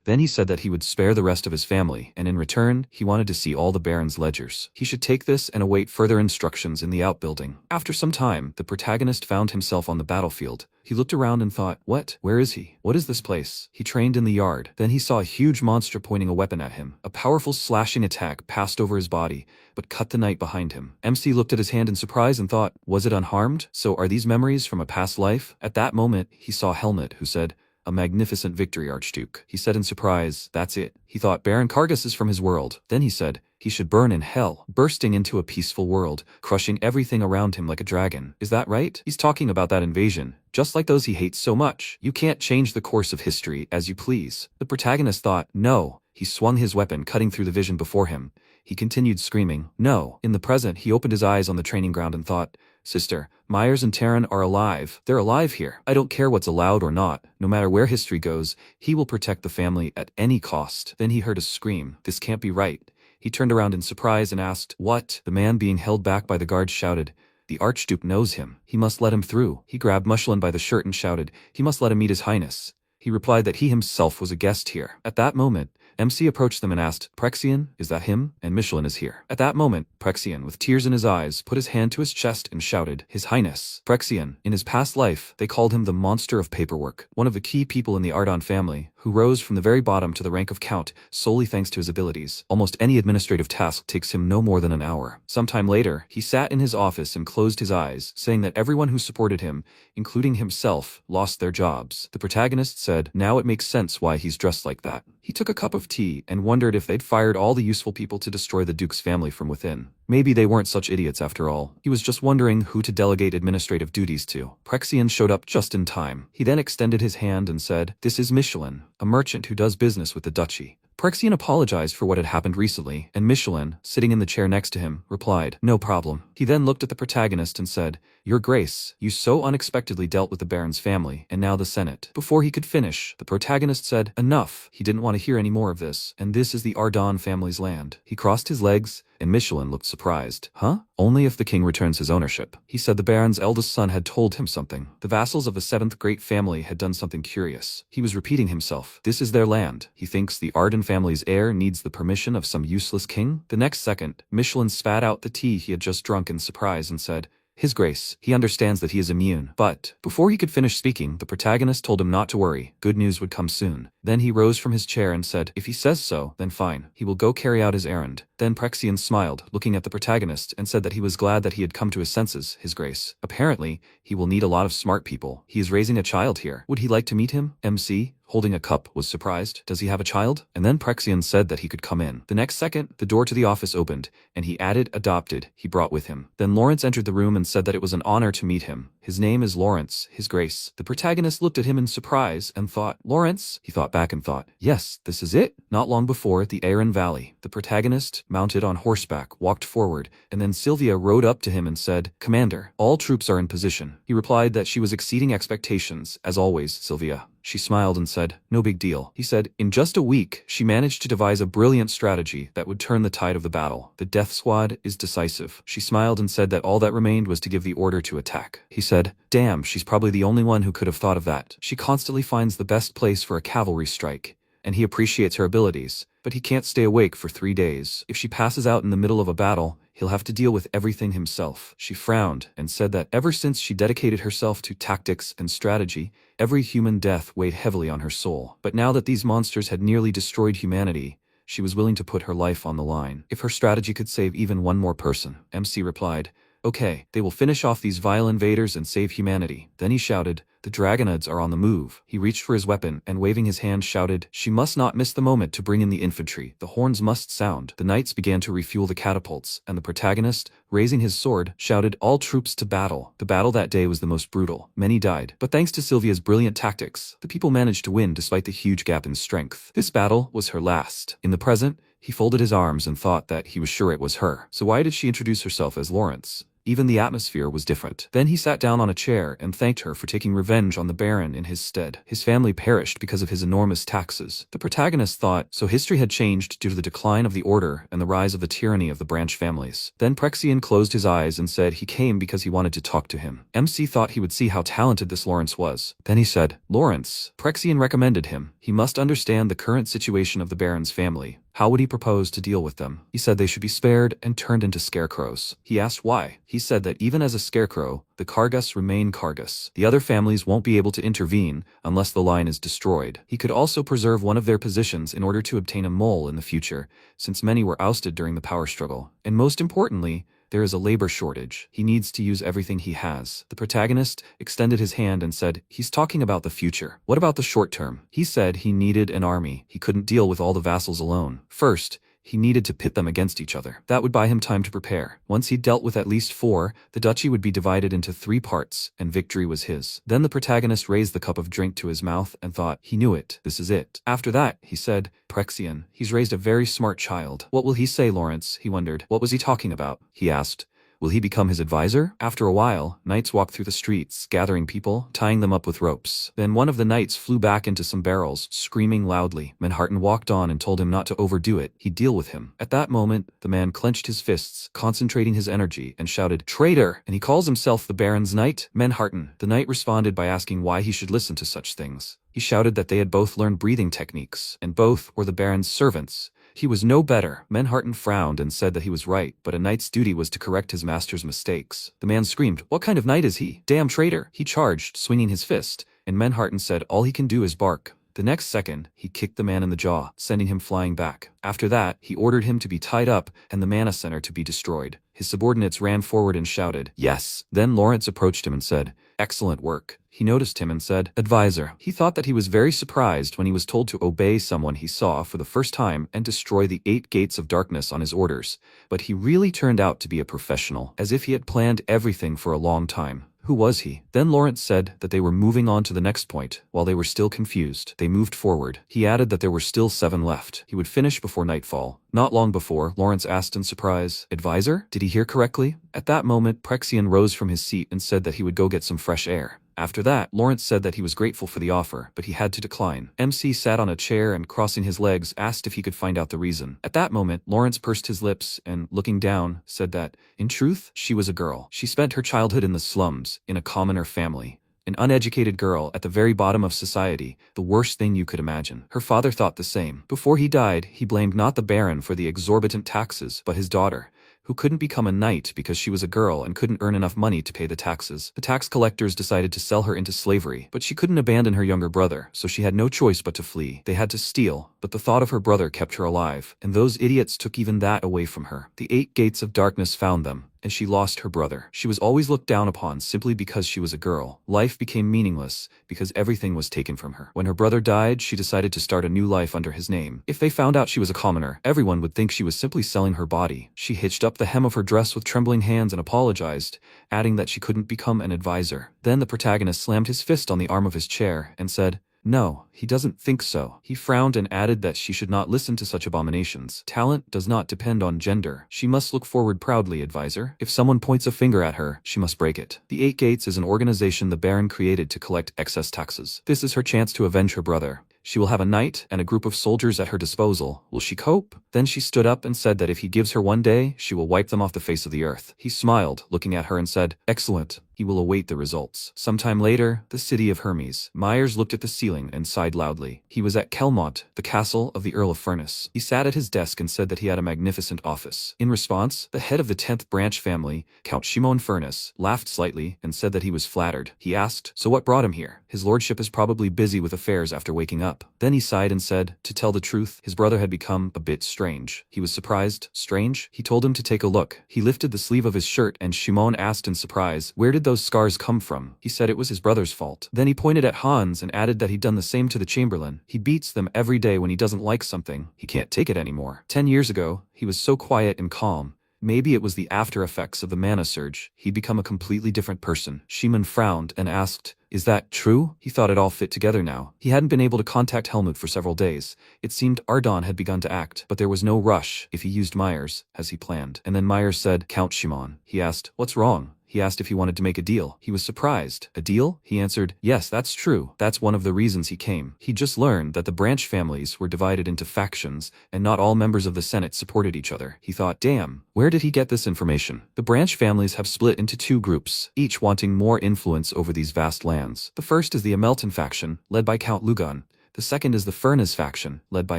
Then he said that he would spare the rest of his family, and in return, he wanted to see all the Baron's ledgers. He should take this and await further instructions in the outbuilding. After some time, the protagonist found himself on the battlefield. He looked around and thought, what? Where is he? What is this place? He trained in the yard. Then he saw a huge monster pointing a weapon at him. A powerful slashing attack passed over his body, but cut the knight behind him. MC looked at his hand in surprise and thought, was it unharmed? So are these memories from a past life? At that moment, he saw Helmut, who said, a magnificent victory, Archduke. He said in surprise, that's it. He thought Baron Kargas is from his world. Then he said, he should burn in hell, bursting into a peaceful world, crushing everything around him like a dragon. Is that right? He's talking about that invasion, just like those he hates so much. You can't change the course of history as you please. The protagonist thought, no. He swung his weapon, cutting through the vision before him. He continued screaming, no. In the present, he opened his eyes on the training ground and thought, sister, Myers and Terran are alive. They're alive here. I don't care what's allowed or not. No matter where history goes, he will protect the family at any cost. Then he heard a scream. This can't be right. He turned around in surprise and asked, what? The man being held back by the guards shouted, the Archduke knows him. He must let him through. He grabbed Michelin by the shirt and shouted, he must let him meet his highness. He replied that he himself was a guest here. At that moment, MC approached them and asked, Prexian, is that him? And Michelin is here. At that moment, Prexian, with tears in his eyes, put his hand to his chest and shouted, His Highness. Prexian, in his past life, they called him the Monster of Paperwork, one of the key people in the Ardon family, who rose from the very bottom to the rank of Count solely thanks to his abilities. Almost any administrative task takes him no more than an hour. Sometime later, he sat in his office and closed his eyes, saying that everyone who supported him, including himself, lost their jobs. The protagonist said, now it makes sense why he's dressed like that. He took a cup of tea and wondered if they'd fired all the useful people to destroy the Duke's family from within. Maybe they weren't such idiots after all. He was just wondering who to delegate administrative duties to. Prexian showed up just in time. He then extended his hand and said, this is Michelin, a merchant who does business with the duchy. Prexian apologized for what had happened recently, and Michelin, sitting in the chair next to him, replied, no problem. He then looked at the protagonist and said, Your Grace, you so unexpectedly dealt with the Baron's family, and now the Senate. Before he could finish, the protagonist said, enough. He didn't want to hear any more of this, and this is the Ardon family's land. He crossed his legs, and Michelin looked surprised. Huh? Only if the king returns his ownership. He said the Baron's eldest son had told him something. The vassals of the seventh great family had done something curious. He was repeating himself. This is their land. He thinks the Ardon family's heir needs the permission of some useless king? The next second, Michelin spat out the tea he had just drunk in surprise and said, His Grace, he understands that he is immune. But, before he could finish speaking, the protagonist told him not to worry. Good news would come soon. Then he rose from his chair and said, if he says so, then fine. He will go carry out his errand. Then Prexian smiled, looking at the protagonist, and said that he was glad that he had come to his senses, His Grace. Apparently, he will need a lot of smart people. He is raising a child here. Would he like to meet him? MC, holding a cup, was surprised. Does he have a child? And then Prexian said that he could come in. The next second, the door to the office opened, and he added adopted he brought with him. Then Lawrence entered the room and said that it was an honor to meet him. His name is Lawrence, His Grace. The protagonist looked at him in surprise and thought, Lawrence? He thought back and thought, yes, this is it. Not long before, at the Aran Valley, the protagonist, mounted on horseback, walked forward, and then Sylvia rode up to him and said, Commander, all troops are in position. He replied that she was exceeding expectations, as always, Sylvia. She smiled and said, no big deal. He said, in just a week, she managed to devise a brilliant strategy that would turn the tide of the battle. The death squad is decisive. She smiled and said that all that remained was to give the order to attack. He said, damn, she's probably the only one who could have thought of that. She constantly finds the best place for a cavalry strike, and he appreciates her abilities, but he can't stay awake for 3 days. If she passes out in the middle of a battle, he'll have to deal with everything himself. She frowned and said that ever since she dedicated herself to tactics and strategy, every human death weighed heavily on her soul. But now that these monsters had nearly destroyed humanity, she was willing to put her life on the line. If her strategy could save even one more person, MC replied, okay, they will finish off these vile invaders and save humanity. Then he shouted, the Dragonids are on the move. He reached for his weapon and waving his hand shouted, she must not miss the moment to bring in the infantry. The horns must sound. The knights began to refuel the catapults, and the protagonist, raising his sword, shouted, all troops to battle. The battle that day was the most brutal. Many died. But thanks to Sylvia's brilliant tactics, the people managed to win despite the huge gap in strength. This battle was her last. In the present, he folded his arms and thought that he was sure it was her. So why did she introduce herself as Lawrence? Even the atmosphere was different. Then he sat down on a chair and thanked her for taking revenge on the Baron in his stead. His family perished because of his enormous taxes. The protagonist thought, so history had changed due to the decline of the order and the rise of the tyranny of the branch families. Then Prexian closed his eyes and said he came because he wanted to talk to him. MC thought he would see how talented this Lawrence was. Then he said, Lawrence. Prexian recommended him. He must understand the current situation of the Baron's family. How would he propose to deal with them? He said they should be spared and turned into scarecrows. He asked why. He said that even as a scarecrow, the Kargas remain Kargas. The other families won't be able to intervene unless the line is destroyed. He could also preserve one of their positions in order to obtain a mole in the future, since many were ousted during the power struggle. And most importantly, there is a labor shortage. He needs to use everything he has. The protagonist extended his hand and said, he's talking about the future. What about the short term? He said he needed an army. He couldn't deal with all the vassals alone. First, he needed to pit them against each other. That would buy him time to prepare. Once he'd dealt with at least 4, the duchy would be divided into 3 parts, and victory was his. Then the protagonist raised the cup of drink to his mouth and thought, he knew it. This is it. After that, he said, Prexian, he's raised a very smart child. What will he say, Lawrence? He wondered. What was he talking about? He asked. Will he become his advisor? After a while, knights walked through the streets, gathering people, tying them up with ropes. Then one of the knights flew back into some barrels, screaming loudly. Manhwa walked on and told him not to overdo it. He'd deal with him. At that moment, the man clenched his fists, concentrating his energy, and shouted, Traitor! And he calls himself the Baron's knight? Manhwa. The knight responded by asking why he should listen to such things. He shouted that they had both learned breathing techniques, and both were the Baron's servants. He was no better. Manhwa frowned and said that he was right, but a knight's duty was to correct his master's mistakes. The man screamed, what kind of knight is he? Damn traitor! He charged, swinging his fist, and Manhwa said all he can do is bark. The next second, he kicked the man in the jaw, sending him flying back. After that, he ordered him to be tied up and the mana center to be destroyed. His subordinates ran forward and shouted, yes. Then Lawrence approached him and said, excellent work. He noticed him and said, advisor. He thought that he was very surprised when he was told to obey someone he saw for the first time and destroy the 8 gates of darkness on his orders. But he really turned out to be a professional, as if he had planned everything for a long time. Who was he? Then Lawrence said that they were moving on to the next point. While they were still confused, they moved forward. He added that there were still 7 left. He would finish before nightfall. Not long before, Lawrence asked in surprise, advisor? Did he hear correctly? At that moment, Prexian rose from his seat and said that he would go get some fresh air. After that, Lawrence said that he was grateful for the offer, but he had to decline. MC sat on a chair and, crossing his legs, asked if he could find out the reason. At that moment, Lawrence pursed his lips and, looking down, said that, in truth, she was a girl. She spent her childhood in the slums, in a commoner family. An uneducated girl at the very bottom of society, the worst thing you could imagine. Her father thought the same. Before he died, he blamed not the Baron for the exorbitant taxes, but his daughter, who couldn't become a knight because she was a girl and couldn't earn enough money to pay the taxes. The tax collectors decided to sell her into slavery, but she couldn't abandon her younger brother, so she had no choice but to flee. They had to steal, but the thought of her brother kept her alive, and those idiots took even that away from her. The 8 gates of darkness found them, and she lost her brother. She was always looked down upon simply because she was a girl. Life became meaningless because everything was taken from her. When her brother died, she decided to start a new life under his name. If they found out she was a commoner, everyone would think she was simply selling her body. She hitched up the hem of her dress with trembling hands and apologized, adding that she couldn't become an advisor. Then the protagonist slammed his fist on the arm of his chair and said, no, he doesn't think so. He frowned and added that she should not listen to such abominations. Talent does not depend on gender. She must look forward proudly, advisor. If someone points a finger at her, she must break it. The 8 Gates is an organization the Baron created to collect excess taxes. This is her chance to avenge her brother. She will have a knight and a group of soldiers at her disposal. Will she cope? Then she stood up and said that if he gives her one day, she will wipe them off the face of the earth. He smiled, looking at her, and said, excellent. He will await the results. Sometime later, the city of Hermes. Myers looked at the ceiling and sighed loudly. He was at Kelmont, the castle of the Earl of Furness. He sat at his desk and said that he had a magnificent office. In response, the head of the 10th branch family, Count Shimon Furness, laughed slightly and said that he was flattered. He asked, so what brought him here? His lordship is probably busy with affairs after waking up. Then he sighed and said, to tell the truth, his brother had become a bit strange. He was surprised. Strange? He told him to take a look. He lifted the sleeve of his shirt and Shimon asked in surprise, where did those scars come from? He said it was his brother's fault. Then he pointed at Hans and added that he'd done the same to the chamberlain. He beats them every day when he doesn't like something. He can't take it anymore. 10 years ago, he was so quiet and calm. Maybe it was the after effects of the mana surge. He'd become a completely different person. Shimon frowned and asked, "Is that true?" He thought it all fit together now. He hadn't been able to contact Helmut for several days. It seemed Ardon had begun to act, but there was no rush if he used Myers, as he planned. And then Myers said, "Count Shimon." He asked, "What's wrong?" He asked if he wanted to make a deal. He was surprised. "A deal?" He answered, "Yes, that's true. That's one of the reasons he came." He just learned that the branch families were divided into factions, and not all members of the Senate supported each other. He thought, damn, where did he get this information? The branch families have split into two groups, each wanting more influence over these vast lands. The first is the Amelton faction, led by Count Lugan. The second is the Furness faction, led by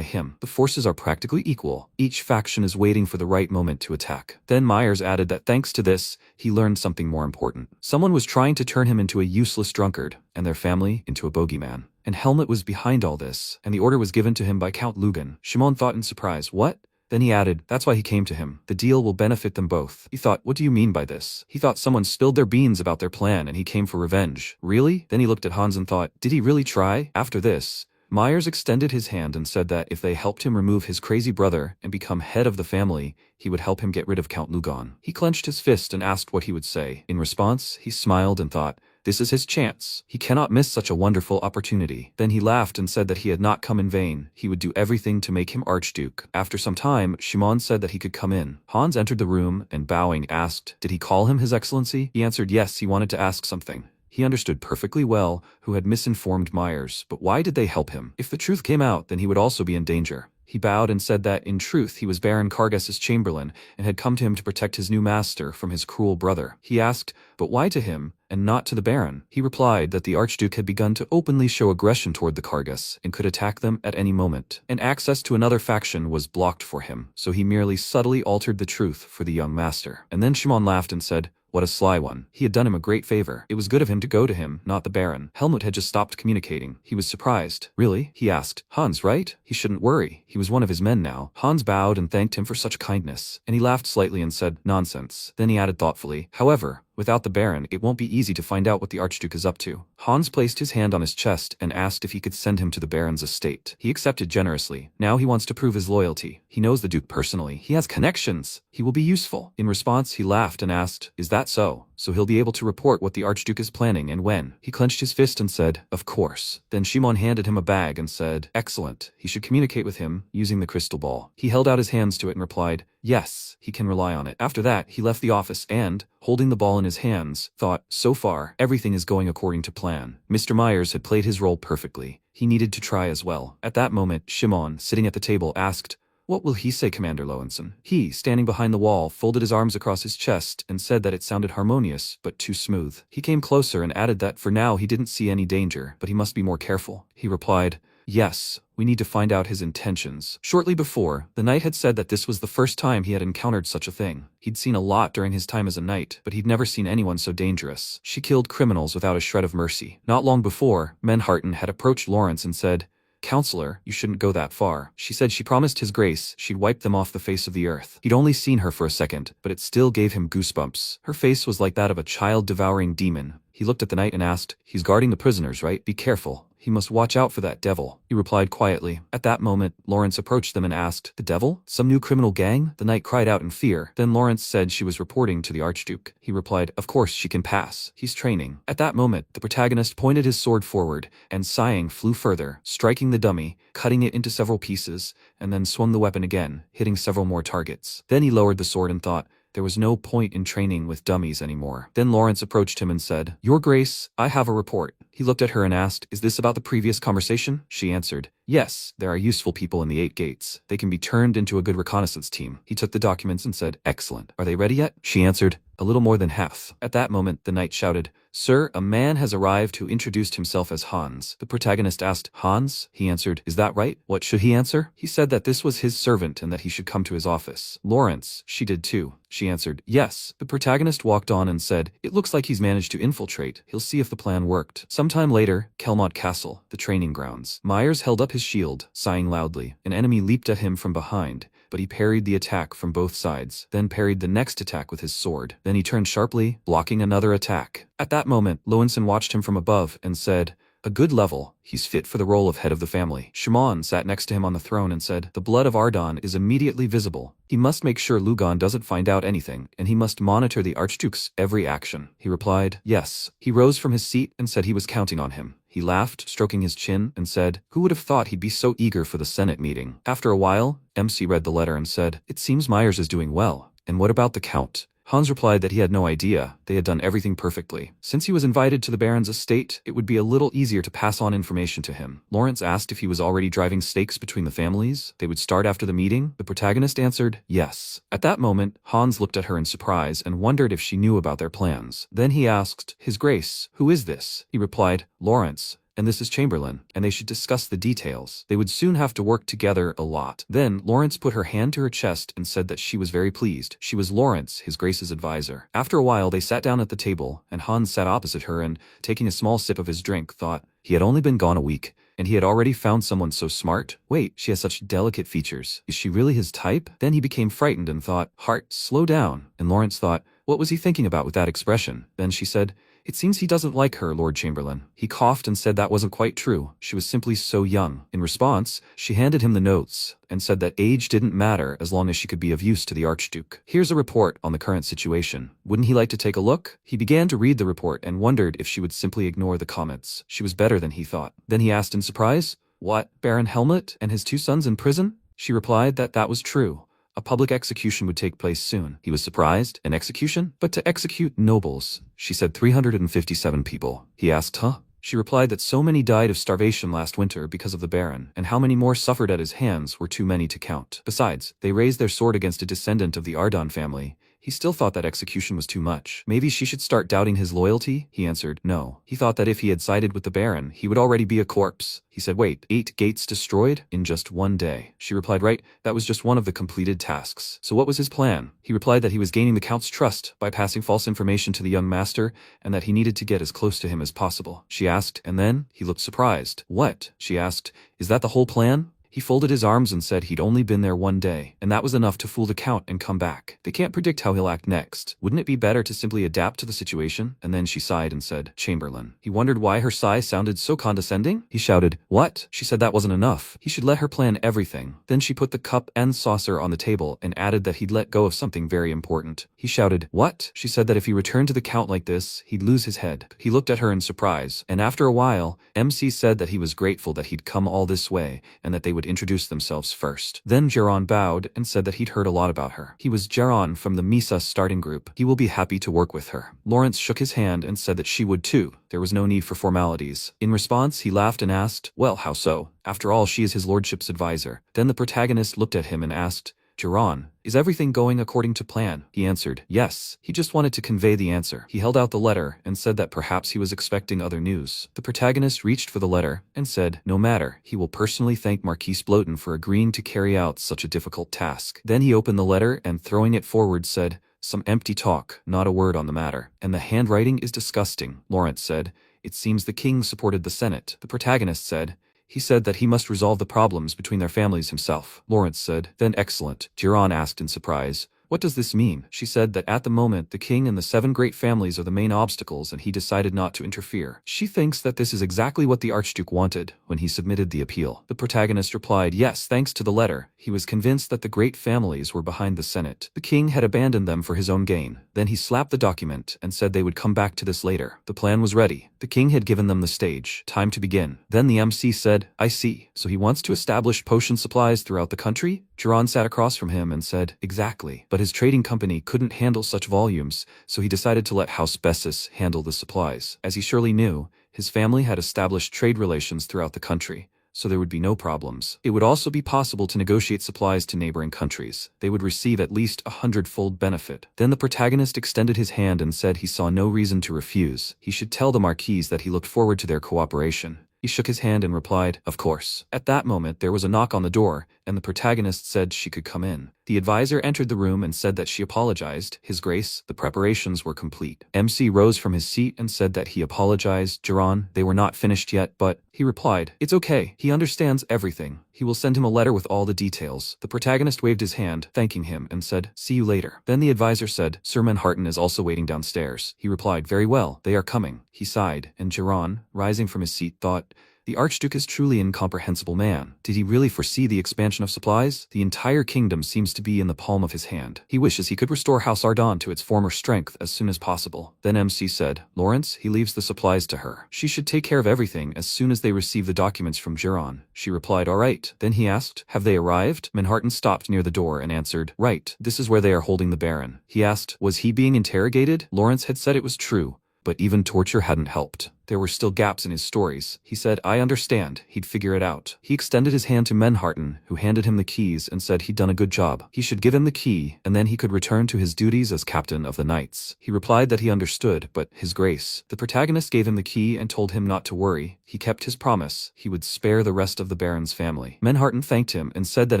him. The forces are practically equal. Each faction is waiting for the right moment to attack. Then Myers added that thanks to this, he learned something more important. Someone was trying to turn him into a useless drunkard, and their family into a bogeyman. And Helmut was behind all this, and the order was given to him by Count Lugan. Shimon thought in surprise, what? Then he added, that's why he came to him. The deal will benefit them both. He thought, what do you mean by this? He thought someone spilled their beans about their plan and he came for revenge. Really? Then he looked at Hans and thought, did he really try? After this, Myers extended his hand and said that if they helped him remove his crazy brother and become head of the family, he would help him get rid of Count Lugan. He clenched his fist and asked what he would say. In response, he smiled and thought, this is his chance. He cannot miss such a wonderful opportunity. Then he laughed and said that he had not come in vain. He would do everything to make him Archduke. After some time, Shimon said that he could come in. Hans entered the room and bowing asked, did he call him His Excellency? He answered yes, he wanted to ask something. He understood perfectly well who had misinformed Myers, but why did they help him? If the truth came out, then he would also be in danger. He bowed and said that, in truth, he was Baron Kargas's chamberlain and had come to him to protect his new master from his cruel brother. He asked, but why to him, and not to the Baron? He replied that the Archduke had begun to openly show aggression toward the Kargas and could attack them at any moment, and access to another faction was blocked for him, so he merely subtly altered the truth for the young master. And then Shimon laughed and said, what a sly one. He had done him a great favor. It was good of him to go to him, not the Baron. Helmut had just stopped communicating. He was surprised. Really? He asked. Hans, right? He shouldn't worry. He was one of his men now. Hans bowed and thanked him for such kindness, and he laughed slightly and said, nonsense. Then he added thoughtfully, however, without the Baron, it won't be easy to find out what the Archduke is up to. Hans placed his hand on his chest and asked if he could send him to the Baron's estate. He accepted generously. Now he wants to prove his loyalty. He knows the Duke personally. He has connections. He will be useful. In response, he laughed and asked, is that so? So he'll be able to report what the Archduke is planning and when. He clenched his fist and said, of course. Then Shimon handed him a bag and said, excellent. He should communicate with him using the crystal ball. He held out his hands to it and replied, yes, he can rely on it. After that, he left the office and, holding the ball in his hands, thought, so far, everything is going according to plan. Mr. Myers had played his role perfectly. He needed to try as well. At that moment, Shimon, sitting at the table, asked, what will he say, Commander Lowenson? He, standing behind the wall, folded his arms across his chest and said that it sounded harmonious, but too smooth. He came closer and added that for now he didn't see any danger, but he must be more careful. He replied, yes, we need to find out his intentions. Shortly before, the knight had said that this was the first time he had encountered such a thing. He'd seen a lot during his time as a knight, but he'd never seen anyone so dangerous. She killed criminals without a shred of mercy. Not long before, Menharten had approached Lawrence and said, Counselor, you shouldn't go that far. She said she promised his grace she'd wipe them off the face of the earth. He'd only seen her for a second, but it still gave him goosebumps. Her face was like that of a child-devouring demon. He looked at the knight and asked, he's guarding the prisoners, right? Be careful. He must watch out for that devil. He replied quietly. At that moment, Lawrence approached them and asked, the devil? Some new criminal gang? The knight cried out in fear. Then Lawrence said she was reporting to the Archduke. He replied, of course she can pass. He's training. At that moment, the protagonist pointed his sword forward, and sighing flew further, striking the dummy, cutting it into several pieces, and then swung the weapon again, hitting several more targets. Then he lowered the sword and thought, there was no point in training with dummies anymore. Then Lawrence approached him and said, Your Grace, I have a report. He looked at her and asked, is this about the previous conversation? She answered, yes, there are useful people in the 8 gates. They can be turned into a good reconnaissance team. He took the documents and said, excellent. Are they ready yet? She answered, a little more than half. At that moment, the knight shouted, Sir, a man has arrived who introduced himself as Hans. The protagonist asked, Hans? He answered, is that right? What should he answer? He said that this was his servant and that he should come to his office. Lawrence, she did too. She answered, yes. The protagonist walked on and said, it looks like he's managed to infiltrate. He'll see if the plan worked. Sometime later, Kelmont Castle, the training grounds. Myers held up his shield, sighing loudly. An enemy leaped at him from behind, but he parried the attack from both sides, then parried the next attack with his sword. Then he turned sharply, blocking another attack. At that moment, Lowenson watched him from above and said, A good level. He's fit for the role of head of the family. Shimon sat next to him on the throne and said, the blood of Ardon is immediately visible. He must make sure Lugon doesn't find out anything, and he must monitor the Archduke's every action. He replied, yes. He rose from his seat and said he was counting on him. He laughed, stroking his chin, and said, who would have thought he'd be so eager for the Senate meeting? After a while, MC read the letter and said, it seems Myers is doing well. And what about the Count? Hans replied that he had no idea, they had done everything perfectly. Since he was invited to the Baron's estate, it would be a little easier to pass on information to him. Lawrence asked if he was already driving stakes between the families. They would start after the meeting. The protagonist answered, yes. At that moment, Hans looked at her in surprise and wondered if she knew about their plans. Then he asked, His Grace, who is this? He replied, Lawrence. And this is Chamberlain, and they should discuss the details. They would soon have to work together a lot. Then Lawrence put her hand to her chest and said that she was very pleased. She was Lawrence, his Grace's advisor. After a while they sat down at the table, and Hans sat opposite her and, taking a small sip of his drink, thought, he had only been gone a week, and he had already found someone so smart. Wait, she has such delicate features. Is she really his type? Then he became frightened and thought, Heart, slow down. And Lawrence thought, what was he thinking about with that expression? Then she said, it seems he doesn't like her, Lord Chamberlain. He coughed and said that wasn't quite true. She was simply so young. In response, she handed him the notes and said that age didn't matter as long as she could be of use to the Archduke. Here's a report on the current situation. Wouldn't he like to take a look? He began to read the report and wondered if she would simply ignore the comments. She was better than he thought. Then he asked in surprise, what, Baron Helmut and his 2 sons in prison? She replied that that was true. A public execution would take place soon. He was surprised. An execution? But to execute nobles. She said 357 people. He asked, huh? She replied that so many died of starvation last winter because of the Baron, and how many more suffered at his hands were too many to count. Besides, they raised their sword against a descendant of the Ardon family. He still thought that execution was too much. Maybe she should start doubting his loyalty? He answered, no. He thought that if he had sided with the Baron, he would already be a corpse. He said, wait, 8 gates destroyed? In just 1 day. She replied, right, that was just one of the completed tasks. So what was his plan? He replied that he was gaining the Count's trust by passing false information to the young master, and that he needed to get as close to him as possible. She asked, and then? He looked surprised. What? She asked, is that the whole plan? He folded his arms and said he'd only been there 1 day, and that was enough to fool the Count and come back. They can't predict how he'll act next. Wouldn't it be better to simply adapt to the situation? And then she sighed and said, Chamberlain. He wondered why her sigh sounded so condescending. He shouted, what? She said that wasn't enough. He should let her plan everything. Then she put the cup and saucer on the table and added that he'd let go of something very important. He shouted, what? She said that if he returned to the Count like this, he'd lose his head. He looked at her in surprise, and after a while, MC said that he was grateful that he'd come all this way, and that they would introduce themselves first. Then Geron bowed and said that he'd heard a lot about her. He was Geron from the Misa starting group. He will be happy to work with her. Lawrence shook his hand and said that she would too. There was no need for formalities. In response, he laughed and asked, well, how so? After all, she is his lordship's advisor. Then the protagonist looked at him and asked, Geron, is everything going according to plan? He answered, yes. He just wanted to convey the answer. He held out the letter and said that perhaps he was expecting other news. The protagonist reached for the letter and said, no matter, he will personally thank Marquise Bloten for agreeing to carry out such a difficult task. Then he opened the letter and throwing it forward said, some empty talk, not a word on the matter. And the handwriting is disgusting. Lawrence said, it seems the king supported the Senate. The protagonist said, he said that he must resolve the problems between their families himself. Lawrence said, then excellent. Geron asked in surprise, what does this mean? She said that at the moment the king and the 7 great families are the main obstacles and he decided not to interfere. She thinks that this is exactly what the Archduke wanted when he submitted the appeal. The protagonist replied, yes, thanks to the letter. He was convinced that the great families were behind the Senate. The king had abandoned them for his own gain. Then he slapped the document and said they would come back to this later. The plan was ready. The king had given them the stage. Time to begin. Then the MC said, I see. So he wants to establish potion supplies throughout the country? Geron sat across from him and said, exactly. But his trading company couldn't handle such volumes, so he decided to let House Bessus handle the supplies. As he surely knew, his family had established trade relations throughout the country, so there would be no problems. It would also be possible to negotiate supplies to neighboring countries. They would receive at least 100-fold benefit. Then the protagonist extended his hand and said he saw no reason to refuse. He should tell the Marquise that he looked forward to their cooperation. He shook his hand and replied, of course. At that moment there was a knock on the door, and the protagonist said she could come in. The advisor entered the room and said that she apologized. His Grace, the preparations were complete. MC rose from his seat and said that he apologized. Geron, they were not finished yet, but, he replied, it's okay. He understands everything. He will send him a letter with all the details. The protagonist waved his hand, thanking him, and said, "See you later." Then the advisor said, "Sir Manhwa is also waiting downstairs." He replied, "Very well, they are coming." He sighed, and Jiran, rising from his seat, thought, "The Archduke is truly an incomprehensible man. Did he really foresee the expansion of supplies? The entire kingdom seems to be in the palm of his hand. He wishes he could restore House Ardon to its former strength as soon as possible." Then MC said, "Lawrence, he leaves the supplies to her. She should take care of everything as soon as they receive the documents from Jiran." She replied, "All right." Then he asked, "Have they arrived?" Manhwa stopped near the door and answered, "Right, this is where they are holding the Baron." He asked, was he being interrogated? Lawrence had said it was true, but even torture hadn't helped. There were still gaps in his stories. He said, "I understand." He'd figure it out. He extended his hand to Manhwa, who handed him the keys and said he'd done a good job. He should give him the key, and then he could return to his duties as captain of the knights. He replied that he understood, but His Grace. The protagonist gave him the key and told him not to worry. He kept his promise. He would spare the rest of the Baron's family. Manhwa thanked him and said that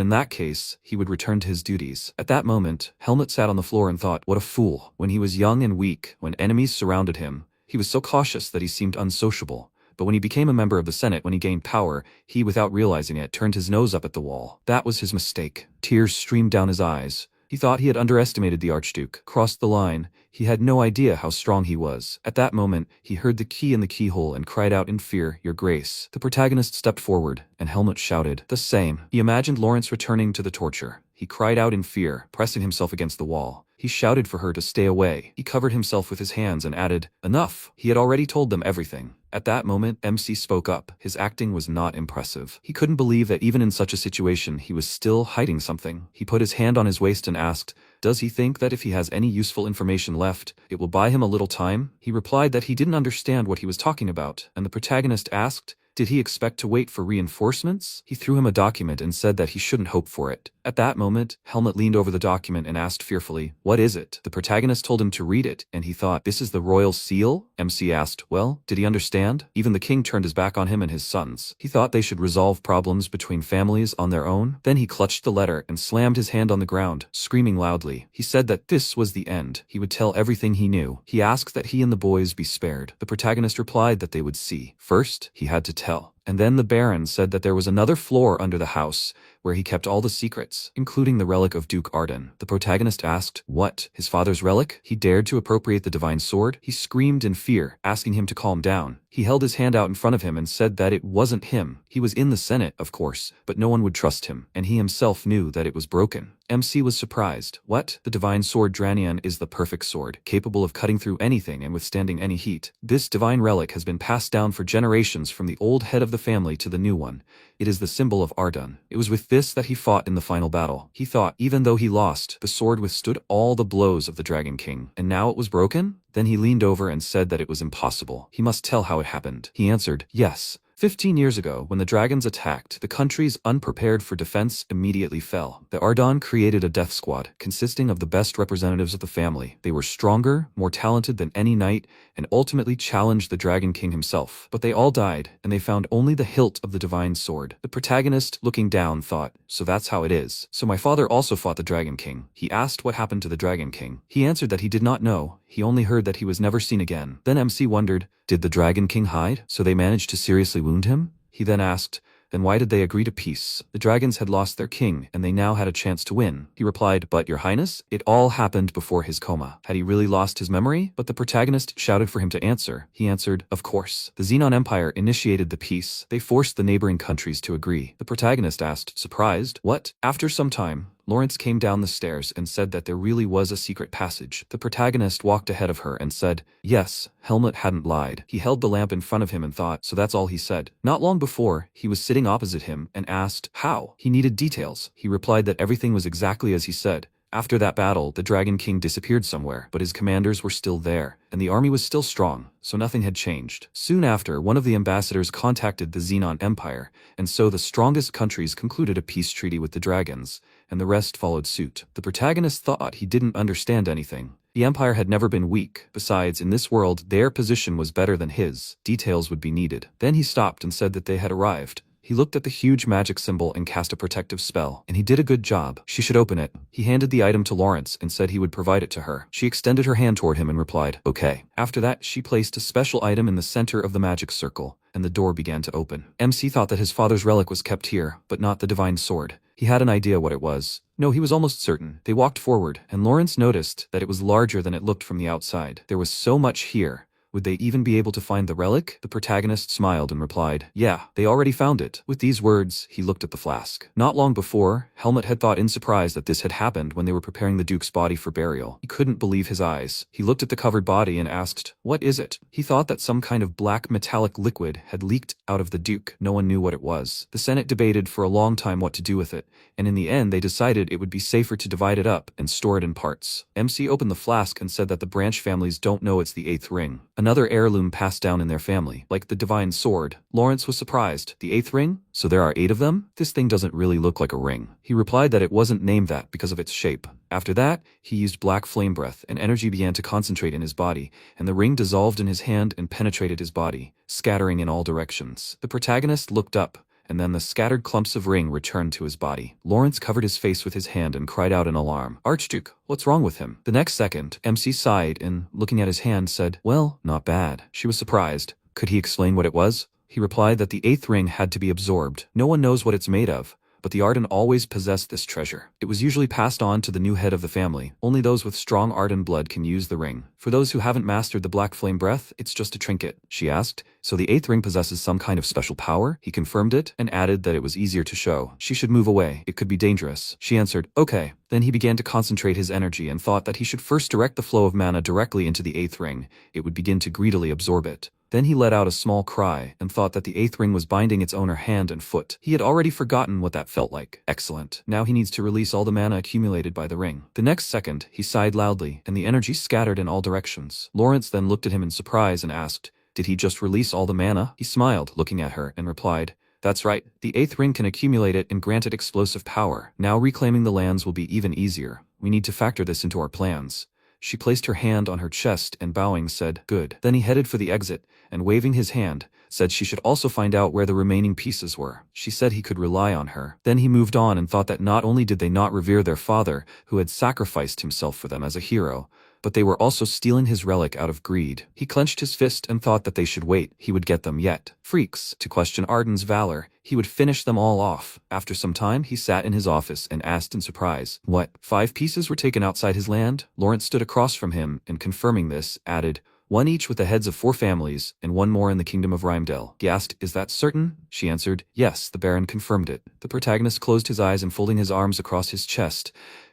in that case, he would return to his duties. At that moment, Helmut sat on the floor and thought, what a fool. When he was young and weak, when enemies surrounded him, he was so cautious that he seemed unsociable. But when he became a member of the Senate, when he gained power, he, without realizing it, turned his nose up at the wall. That was his mistake. Tears streamed down his eyes. He thought he had underestimated the Archduke, crossed the line. He had no idea how strong he was. At that moment, he heard the key in the keyhole and cried out in fear, "Your Grace." The protagonist stepped forward, and Helmut shouted, "The same." He imagined Lawrence returning to the torture. He cried out in fear, pressing himself against the wall. He shouted for her to stay away. He covered himself with his hands and added, "Enough." He had already told them everything. At that moment, MC spoke up. His acting was not impressive. He couldn't believe that even in such a situation, he was still hiding something. He put his hand on his waist and asked, does he think that if he has any useful information left, it will buy him a little time? He replied that he didn't understand what he was talking about, and the protagonist asked, did he expect to wait for reinforcements? He threw him a document and said that he shouldn't hope for it. At that moment, Helmut leaned over the document and asked fearfully, "What is it?" The protagonist told him to read it, and he thought, "This is the royal seal?" MC asked, "Well, did he understand?" Even the king turned his back on him and his sons. He thought they should resolve problems between families on their own. Then he clutched the letter and slammed his hand on the ground, screaming loudly. He said that this was the end. He would tell everything he knew. He asked that he and the boys be spared. The protagonist replied that they would see. First, he had to tell. And then the Baron said that there was another floor under the house where he kept all the secrets, including the relic of Duke Arden. The protagonist asked, what? His father's relic? He dared to appropriate the divine sword? He screamed in fear, asking him to calm down. He held his hand out in front of him and said that it wasn't him. He was in the Senate, of course, but no one would trust him, and he himself knew that it was broken. MC was surprised. What? The divine sword Dranian is the perfect sword, capable of cutting through anything and withstanding any heat. This divine relic has been passed down for generations from the old head of the family to the new one. It is the symbol of Ardun. It was with this that he fought in the final battle. He thought, even though he lost, the sword withstood all the blows of the Dragon King. And now it was broken? Then he leaned over and said that it was impossible. He must tell how it happened. He answered, yes. 15 years ago, when the dragons attacked, the countries unprepared for defense immediately fell. The Ardon created a death squad, consisting of the best representatives of the family. They were stronger, more talented than any knight, and ultimately challenged the Dragon King himself. But they all died, and they found only the hilt of the divine sword. The protagonist, looking down, thought, so that's how it is. So my father also fought the Dragon King. He asked what happened to the Dragon King. He answered that he did not know. He only heard that he was never seen again. Then MC wondered, did the Dragon King hide, so they managed to seriously wound him? He then asked, then why did they agree to peace? The dragons had lost their king, and they now had a chance to win. He replied, but your highness, it all happened before his coma. Had he really lost his memory? But the protagonist shouted for him to answer. He answered, of course. The Xenon Empire initiated the peace. They forced the neighboring countries to agree. The protagonist asked, surprised, what? After some time, Lawrence came down the stairs and said that there really was a secret passage. The protagonist walked ahead of her and said, yes, Helmut hadn't lied. He held the lamp in front of him and thought, so that's all he said. Not long before, he was sitting opposite him and asked, how? He needed details. He replied that everything was exactly as he said. After that battle, the Dragon King disappeared somewhere, but his commanders were still there, and the army was still strong, so nothing had changed. Soon after, one of the ambassadors contacted the Xenon Empire, and so the strongest countries concluded a peace treaty with the dragons, and the rest followed suit. The protagonist thought he didn't understand anything. The Empire had never been weak. Besides, in this world, their position was better than his. Details would be needed. Then he stopped and said that they had arrived. He looked at the huge magic symbol and cast a protective spell, and he did a good job. She should open it. He handed the item to Lawrence and said he would provide it to her. She extended her hand toward him and replied, okay. After that, she placed a special item in the center of the magic circle, and the door began to open. MC thought that his father's relic was kept here, but not the divine sword. He had an idea what it was. No, he was almost certain. They walked forward, and Lawrence noticed that it was larger than it looked from the outside. There was so much here. Would they even be able to find the relic? The protagonist smiled and replied, yeah, they already found it. With these words, he looked at the flask. Not long before, Helmut had thought in surprise that this had happened when they were preparing the Duke's body for burial. He couldn't believe his eyes. He looked at the covered body and asked, what is it? He thought that some kind of black metallic liquid had leaked out of the Duke. No one knew what it was. The Senate debated for a long time what to do with it, and in the end they decided it would be safer to divide it up and store it in parts. MC opened the flask and said that the branch families don't know it's the 8th ring. Another heirloom passed down in their family, like the divine sword. Lawrence was surprised. The 8th ring? So there are 8 of them? This thing doesn't really look like a ring. He replied that it wasn't named that because of its shape. After that, he used black flame breath, and energy began to concentrate in his body, and the ring dissolved in his hand and penetrated his body, scattering in all directions. The protagonist looked up, and then the scattered clumps of ring returned to his body. Lawrence covered his face with his hand and cried out in alarm. Archduke, what's wrong with him? The next second, MC sighed and, looking at his hand, said, well, not bad. She was surprised. Could he explain what it was? He replied that the 8th ring had to be absorbed. No one knows what it's made of, but the Arden always possessed this treasure. It was usually passed on to the new head of the family. Only those with strong Arden blood can use the ring. For those who haven't mastered the black flame breath, it's just a trinket. She asked, so the 8th ring possesses some kind of special power? He confirmed it and added that it was easier to show. She should move away. It could be dangerous. She answered, okay. Then he began to concentrate his energy and thought that he should first direct the flow of mana directly into the 8th ring. It would begin to greedily absorb it. Then he let out a small cry and thought that the 8th ring was binding its owner hand and foot. He had already forgotten what that felt like. Excellent. Now he needs to release all the mana accumulated by the ring. The next second, he sighed loudly, and the energy scattered in all directions. Lawrence then looked at him in surprise and asked, did he just release all the mana? He smiled, looking at her, and replied, that's right. The 8th ring can accumulate it and grant it explosive power. Now reclaiming the lands will be even easier. We need to factor this into our plans. She placed her hand on her chest and bowing said, good. Then he headed for the exit, and waving his hand, said she should also find out where the remaining pieces were. She said he could rely on her. Then he moved on and thought that not only did they not revere their father, who had sacrificed himself for them as a hero, but they were also stealing his relic out of greed. He clenched his fist and thought that they should wait. He would get them yet. Freaks, to question Arden's valor. He would finish them all off. After some time, he sat in his office and asked in surprise, what, 5 pieces were taken outside his land? Lawrence stood across from him and, confirming this, added, 1 each with the heads of 4 families, and 1 more in the kingdom of Rhymedale. He asked, is that certain? She answered, yes, the Baron confirmed it. The protagonist closed his eyes and folding his arms across his chest,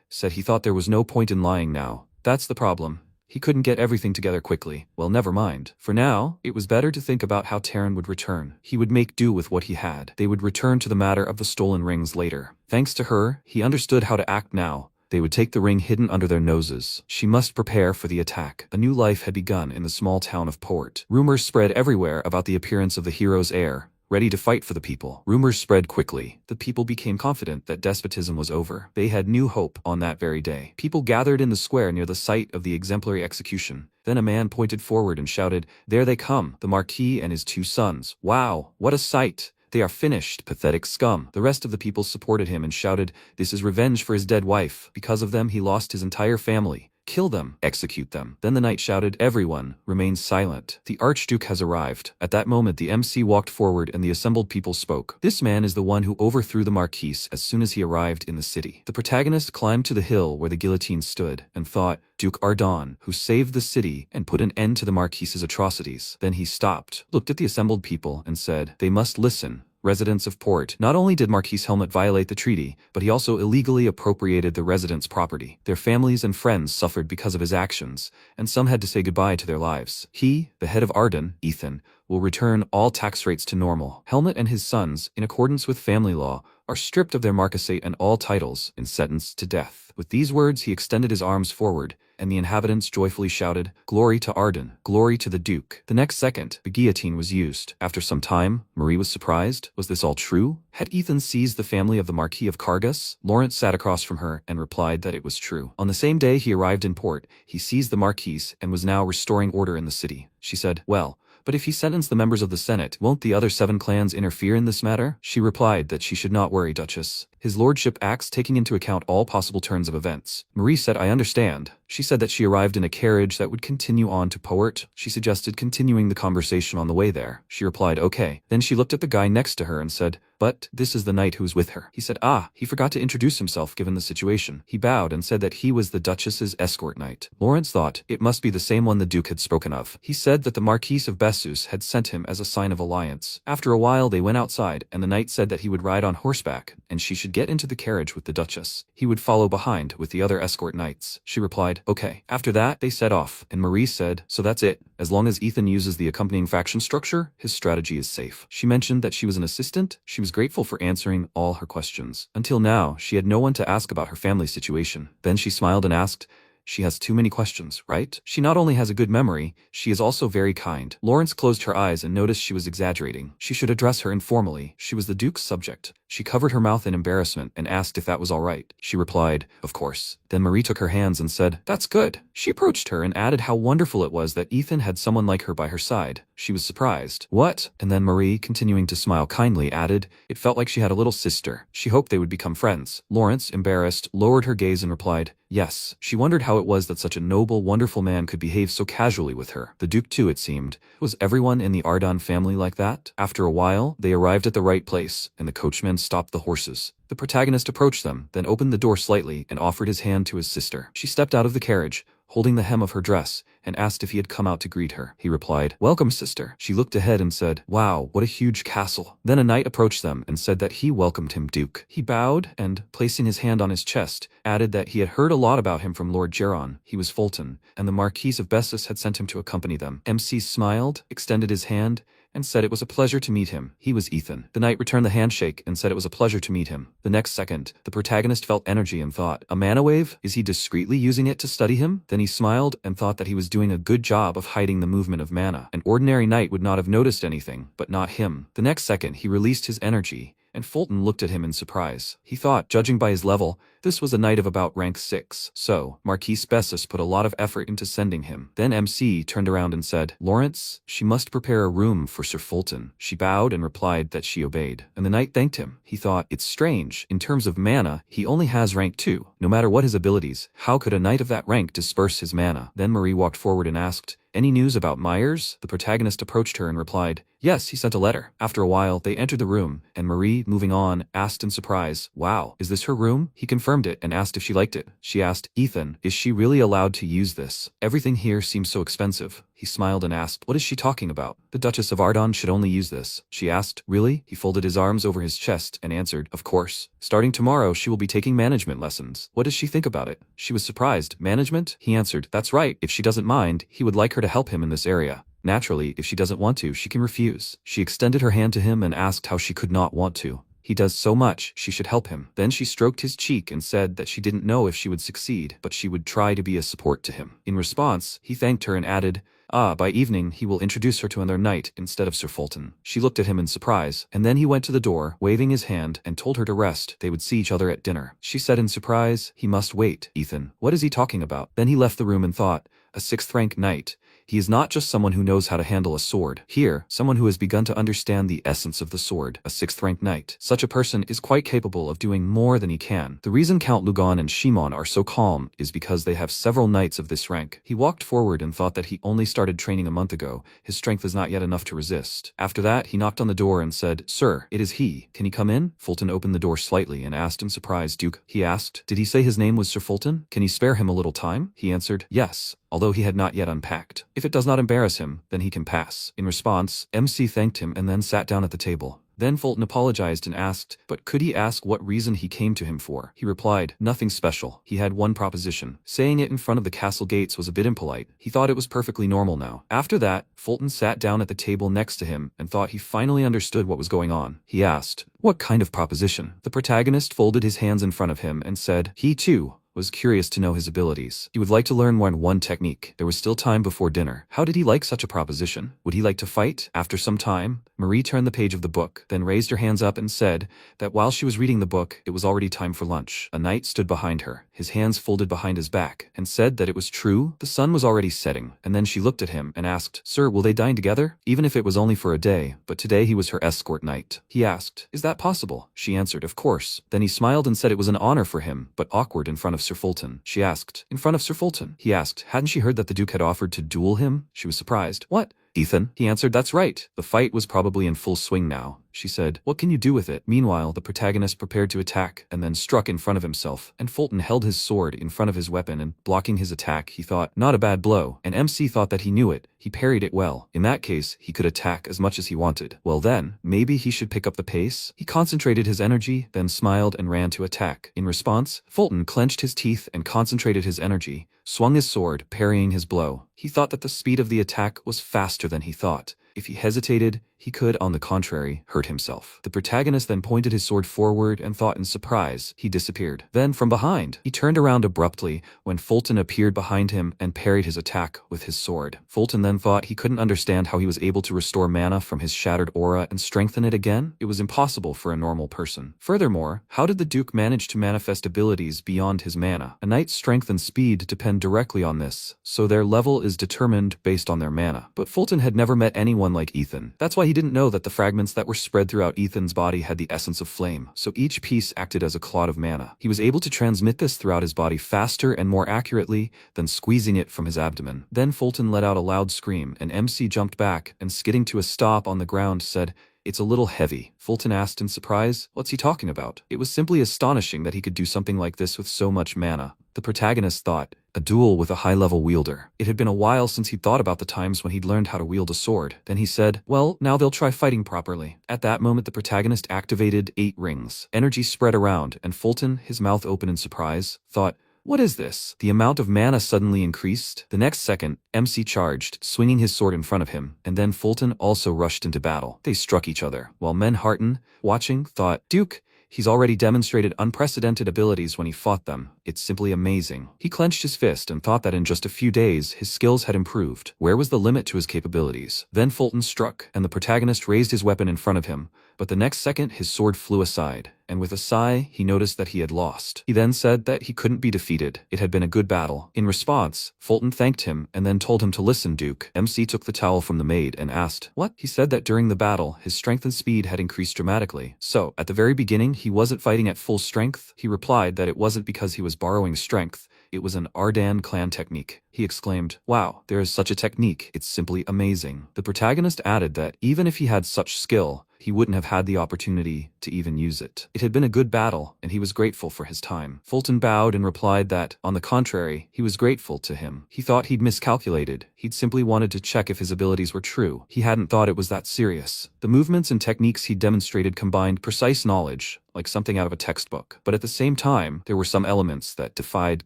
said he thought there was no point in lying now. That's the problem. He couldn't get everything together quickly. Well, never mind. For now, it was better to think about how Terran would return. He would make do with what he had. They would return to the matter of the stolen rings later. Thanks to her, he understood how to act now. They would take the ring hidden under their noses. She must prepare for the attack. A new life had begun in the small town of Port. Rumors spread everywhere about the appearance of the hero's heir, ready to fight for the people. Rumors spread quickly. The people became confident that despotism was over. They had new hope on that very day. People gathered in the square near the site of the exemplary execution. Then a man pointed forward and shouted, there they come, the Marquis and his 2 sons. Wow, what a sight! They are finished, pathetic scum. The rest of the people supported him and shouted, this is revenge for his dead wife. Because of them he lost his entire family. Kill them, execute them. Then the knight shouted, everyone, remain silent. The Archduke has arrived. At that moment the MC walked forward and the assembled people spoke. This man is the one who overthrew the Marquis as soon as he arrived in the city. The protagonist climbed to the hill where the guillotine stood and thought, Duke Ardon, who saved the city and put an end to the Marquis's atrocities. Then he stopped, looked at the assembled people and said, they must listen. Residents of Port. Not only did Marquis Helmut violate the treaty, but he also illegally appropriated the residents' property. Their families and friends suffered because of his actions, and some had to say goodbye to their lives. He, the head of Arden, Ethan, will return all tax rates to normal. Helmut and his sons, in accordance with family law, are stripped of their marquisate and all titles and sentenced to death. With these words he extended his arms forward, and the inhabitants joyfully shouted, glory to Arden, glory to the Duke. The next second, the guillotine was used. After some time, Marie was surprised. Was this all true? Had Ethan seized the family of the Marquis of Cargus? Lawrence sat across from her and replied that it was true. On the same day he arrived in Port, he seized the Marquis and was now restoring order in the city. She said, well, but if he sentenced the members of the Senate, won't the other 7 clans interfere in this matter? She replied that she should not worry, Duchess. His lordship acts taking into account all possible turns of events. Marie said, I understand. She said that she arrived in a carriage that would continue on to Port. She suggested continuing the conversation on the way there. She replied, okay. Then she looked at the guy next to her and said, but this is the knight who is with her. He said, he forgot to introduce himself given the situation. He bowed and said that he was the Duchess's escort knight. Lawrence thought it must be the same one the Duke had spoken of. He said that the Marquis of Bessus had sent him as a sign of alliance. After a while they went outside and the knight said that he would ride on horseback and she should get into the carriage with the Duchess. He would follow behind with the other escort knights. She replied, okay. After that they set off and Marie said, so that's it. As long as Ethan uses the accompanying faction structure, his strategy is safe. She mentioned that she was an assistant. She was grateful for answering all her questions. Until now, she had no one to ask about her family situation. Then she smiled and asked, she has too many questions, right? She not only has a good memory, she is also very kind. Lawrence closed her eyes and noticed she was exaggerating. She should address her informally. She was the Duke's subject. She covered her mouth in embarrassment and asked if that was all right. She replied, of course. Then Marie took her hands and said, that's good. She approached her and added how wonderful it was that Ethan had someone like her by her side. She was surprised. What? And then Marie, continuing to smile kindly, added, it felt like she had a little sister. She hoped they would become friends. Lawrence, embarrassed, lowered her gaze and replied, yes. She wondered how it was that such a noble, wonderful man could behave so casually with her. The Duke too, it seemed. Was everyone in the Ardon family like that? After a while, they arrived at the right place, and the coachman stopped the horses. The protagonist approached them, then opened the door slightly and offered his hand to his sister. She stepped out of the carriage, holding the hem of her dress, and asked if he had come out to greet her. He replied, welcome, sister. She looked ahead and said, wow, what a huge castle. Then a knight approached them and said that he welcomed him, Duke. He bowed and, placing his hand on his chest, added that he had heard a lot about him from Lord Geron. He was Fulton, and the Marquis of Bessus had sent him to accompany them. MC smiled, extended his hand, and said it was a pleasure to meet him. He was Ethan. The knight returned the handshake and said it was a pleasure to meet him. The next second, the protagonist felt energy and thought, a mana wave? Is he discreetly using it to study him? Then he smiled and thought that he was doing a good job of hiding the movement of mana. An ordinary knight would not have noticed anything, but not him. The next second, he released his energy, and Fulton looked at him in surprise. He thought, judging by his level, this was a knight of about rank 6. So, Marquis Bessus put a lot of effort into sending him. Then MC turned around and said, Lawrence, she must prepare a room for Sir Fulton. She bowed and replied that she obeyed. And the knight thanked him. He thought, it's strange. In terms of mana, he only has rank 2. No matter what his abilities, how could a knight of that rank disperse his mana? Then Marie walked forward and asked, any news about Myers? The protagonist approached her and replied, yes, he sent a letter. After a while, they entered the room, and Marie, moving on, asked in surprise, wow, is this her room? He confirmed it and asked if she liked it. She asked, Ethan, is she really allowed to use this? Everything here seems so expensive. He smiled and asked, what is she talking about? The Duchess of Ardon should only use this. She asked, really? He folded his arms over his chest and answered, of course. Starting tomorrow, she will be taking management lessons. What does she think about it? She was surprised. Management? He answered, that's right. If she doesn't mind, he would like her to help him in this area. Naturally, if she doesn't want to, she can refuse. She extended her hand to him and asked how she could not want to. He does so much, she should help him. Then she stroked his cheek and said that she didn't know if she would succeed, but she would try to be a support to him. In response, he thanked her and added, by evening he will introduce her to another knight instead of Sir Fulton. She looked at him in surprise, and then he went to the door, waving his hand, and told her to rest. They would see each other at dinner. She said in surprise, he must wait, Ethan. What is he talking about? Then he left the room and thought, a 6th rank knight. He is not just someone who knows how to handle a sword. Here, someone who has begun to understand the essence of the sword, a 6th rank knight. Such a person is quite capable of doing more than he can. The reason Count Lugon and Shimon are so calm is because they have several knights of this rank. He walked forward and thought that he only started training a month ago. His strength is not yet enough to resist. After that, he knocked on the door and said, sir, it is he. Can he come in? Fulton opened the door slightly and asked in surprise, Duke. He asked, did he say his name was Sir Fulton? Can he spare him a little time? He answered, yes, although he had not yet unpacked. If it does not embarrass him, then he can pass. In response, MC thanked him and then sat down at the table. Then Fulton apologized and asked, but could he ask what reason he came to him for? He replied, nothing special. He had one proposition. Saying it in front of the castle gates was a bit impolite. He thought it was perfectly normal now. After that, Fulton sat down at the table next to him and thought he finally understood what was going on. He asked, what kind of proposition? The protagonist folded his hands in front of him and said, he too was curious to know his abilities. He would like to learn one technique. There was still time before dinner. How did he like such a proposition? Would he like to fight? After some time, Marie turned the page of the book, then raised her hands up and said that while she was reading the book, it was already time for lunch. A knight stood behind her. his hands folded behind his back, and said that it was true. The sun was already setting, and then she looked at him and asked, "Sir, will they dine together?" Even if it was only for a day, but today he was her escort knight. He asked, "Is that possible?" She answered, "Of course." Then he smiled and said it was an honor for him, but awkward in front of Sir Fulton. She asked, "In front of Sir Fulton?" He asked, hadn't she heard that the Duke had offered to duel him? She was surprised. "What? Ethan?" He answered, "That's right." The fight was probably in full swing now. She said, "What can you do with it?" Meanwhile, the protagonist prepared to attack, and then struck in front of himself, and Fulton held his sword in front of his weapon and, blocking his attack, he thought, not a bad blow, and MC thought that he knew it. He parried it well. In that case, he could attack as much as he wanted. Well then, maybe he should pick up the pace? He concentrated his energy, then smiled and ran to attack. In response, Fulton clenched his teeth and concentrated his energy, swung his sword, parrying his blow. He thought that the speed of the attack was faster than he thought. If he hesitated, he could, on the contrary, hurt himself. The protagonist then pointed his sword forward and thought in surprise. He disappeared. Then, from behind, he turned around abruptly when Fulton appeared behind him and parried his attack with his sword. Fulton then thought he couldn't understand how he was able to restore mana from his shattered aura and strengthen it again. It was impossible for a normal person. Furthermore, how did the Duke manage to manifest abilities beyond his mana? A knight's strength and speed depend directly on this, so their level is determined based on their mana. But Fulton had never met anyone like Ethan. That's why he didn't know that the fragments that were spread throughout Ethan's body had the essence of flame, so each piece acted as a clot of mana. He was able to transmit this throughout his body faster and more accurately than squeezing it from his abdomen. Then Fulton let out a loud scream, and MC jumped back and, skidding to a stop on the ground, said, "It's a little heavy." Fulton asked in surprise, "What's he talking about?" It was simply astonishing that he could do something like this with so much mana. The protagonist thought, a duel with a high-level wielder. It had been a while since he'd thought about the times when he'd learned how to wield a sword. Then he said, "Well, now they'll try fighting properly." At that moment, the protagonist activated 8 rings. Energy spread around, and Fulton, his mouth open in surprise, thought, "What is this?" The amount of mana suddenly increased. The next second, MC charged, swinging his sword in front of him, and then Fulton also rushed into battle. They struck each other, while Manhattan, watching, thought, "Duke, he's already demonstrated unprecedented abilities when he fought them. It's simply amazing." He clenched his fist and thought that in just a few days his skills had improved. Where was the limit to his capabilities? Then Fulton struck, and the protagonist raised his weapon in front of him, but the next second his sword flew aside, and with a sigh, he noticed that he had lost. He then said that he couldn't be defeated. It had been a good battle. In response, Fulton thanked him and then told him to listen, Duke. MC took the towel from the maid and asked, "What?" He said that during the battle, his strength and speed had increased dramatically. So, at the very beginning, he wasn't fighting at full strength. He replied that it wasn't because he was borrowing strength. It was an Ardan clan technique. He exclaimed, "Wow, there is such a technique. It's simply amazing." The protagonist added that even if he had such skill, he wouldn't have had the opportunity to even use it. It had been a good battle, and he was grateful for his time. Fulton bowed and replied that, on the contrary, he was grateful to him. He thought he'd miscalculated. He'd simply wanted to check if his abilities were true. He hadn't thought it was that serious. The movements and techniques he demonstrated combined precise knowledge, like something out of a textbook. But at the same time, there were some elements that defied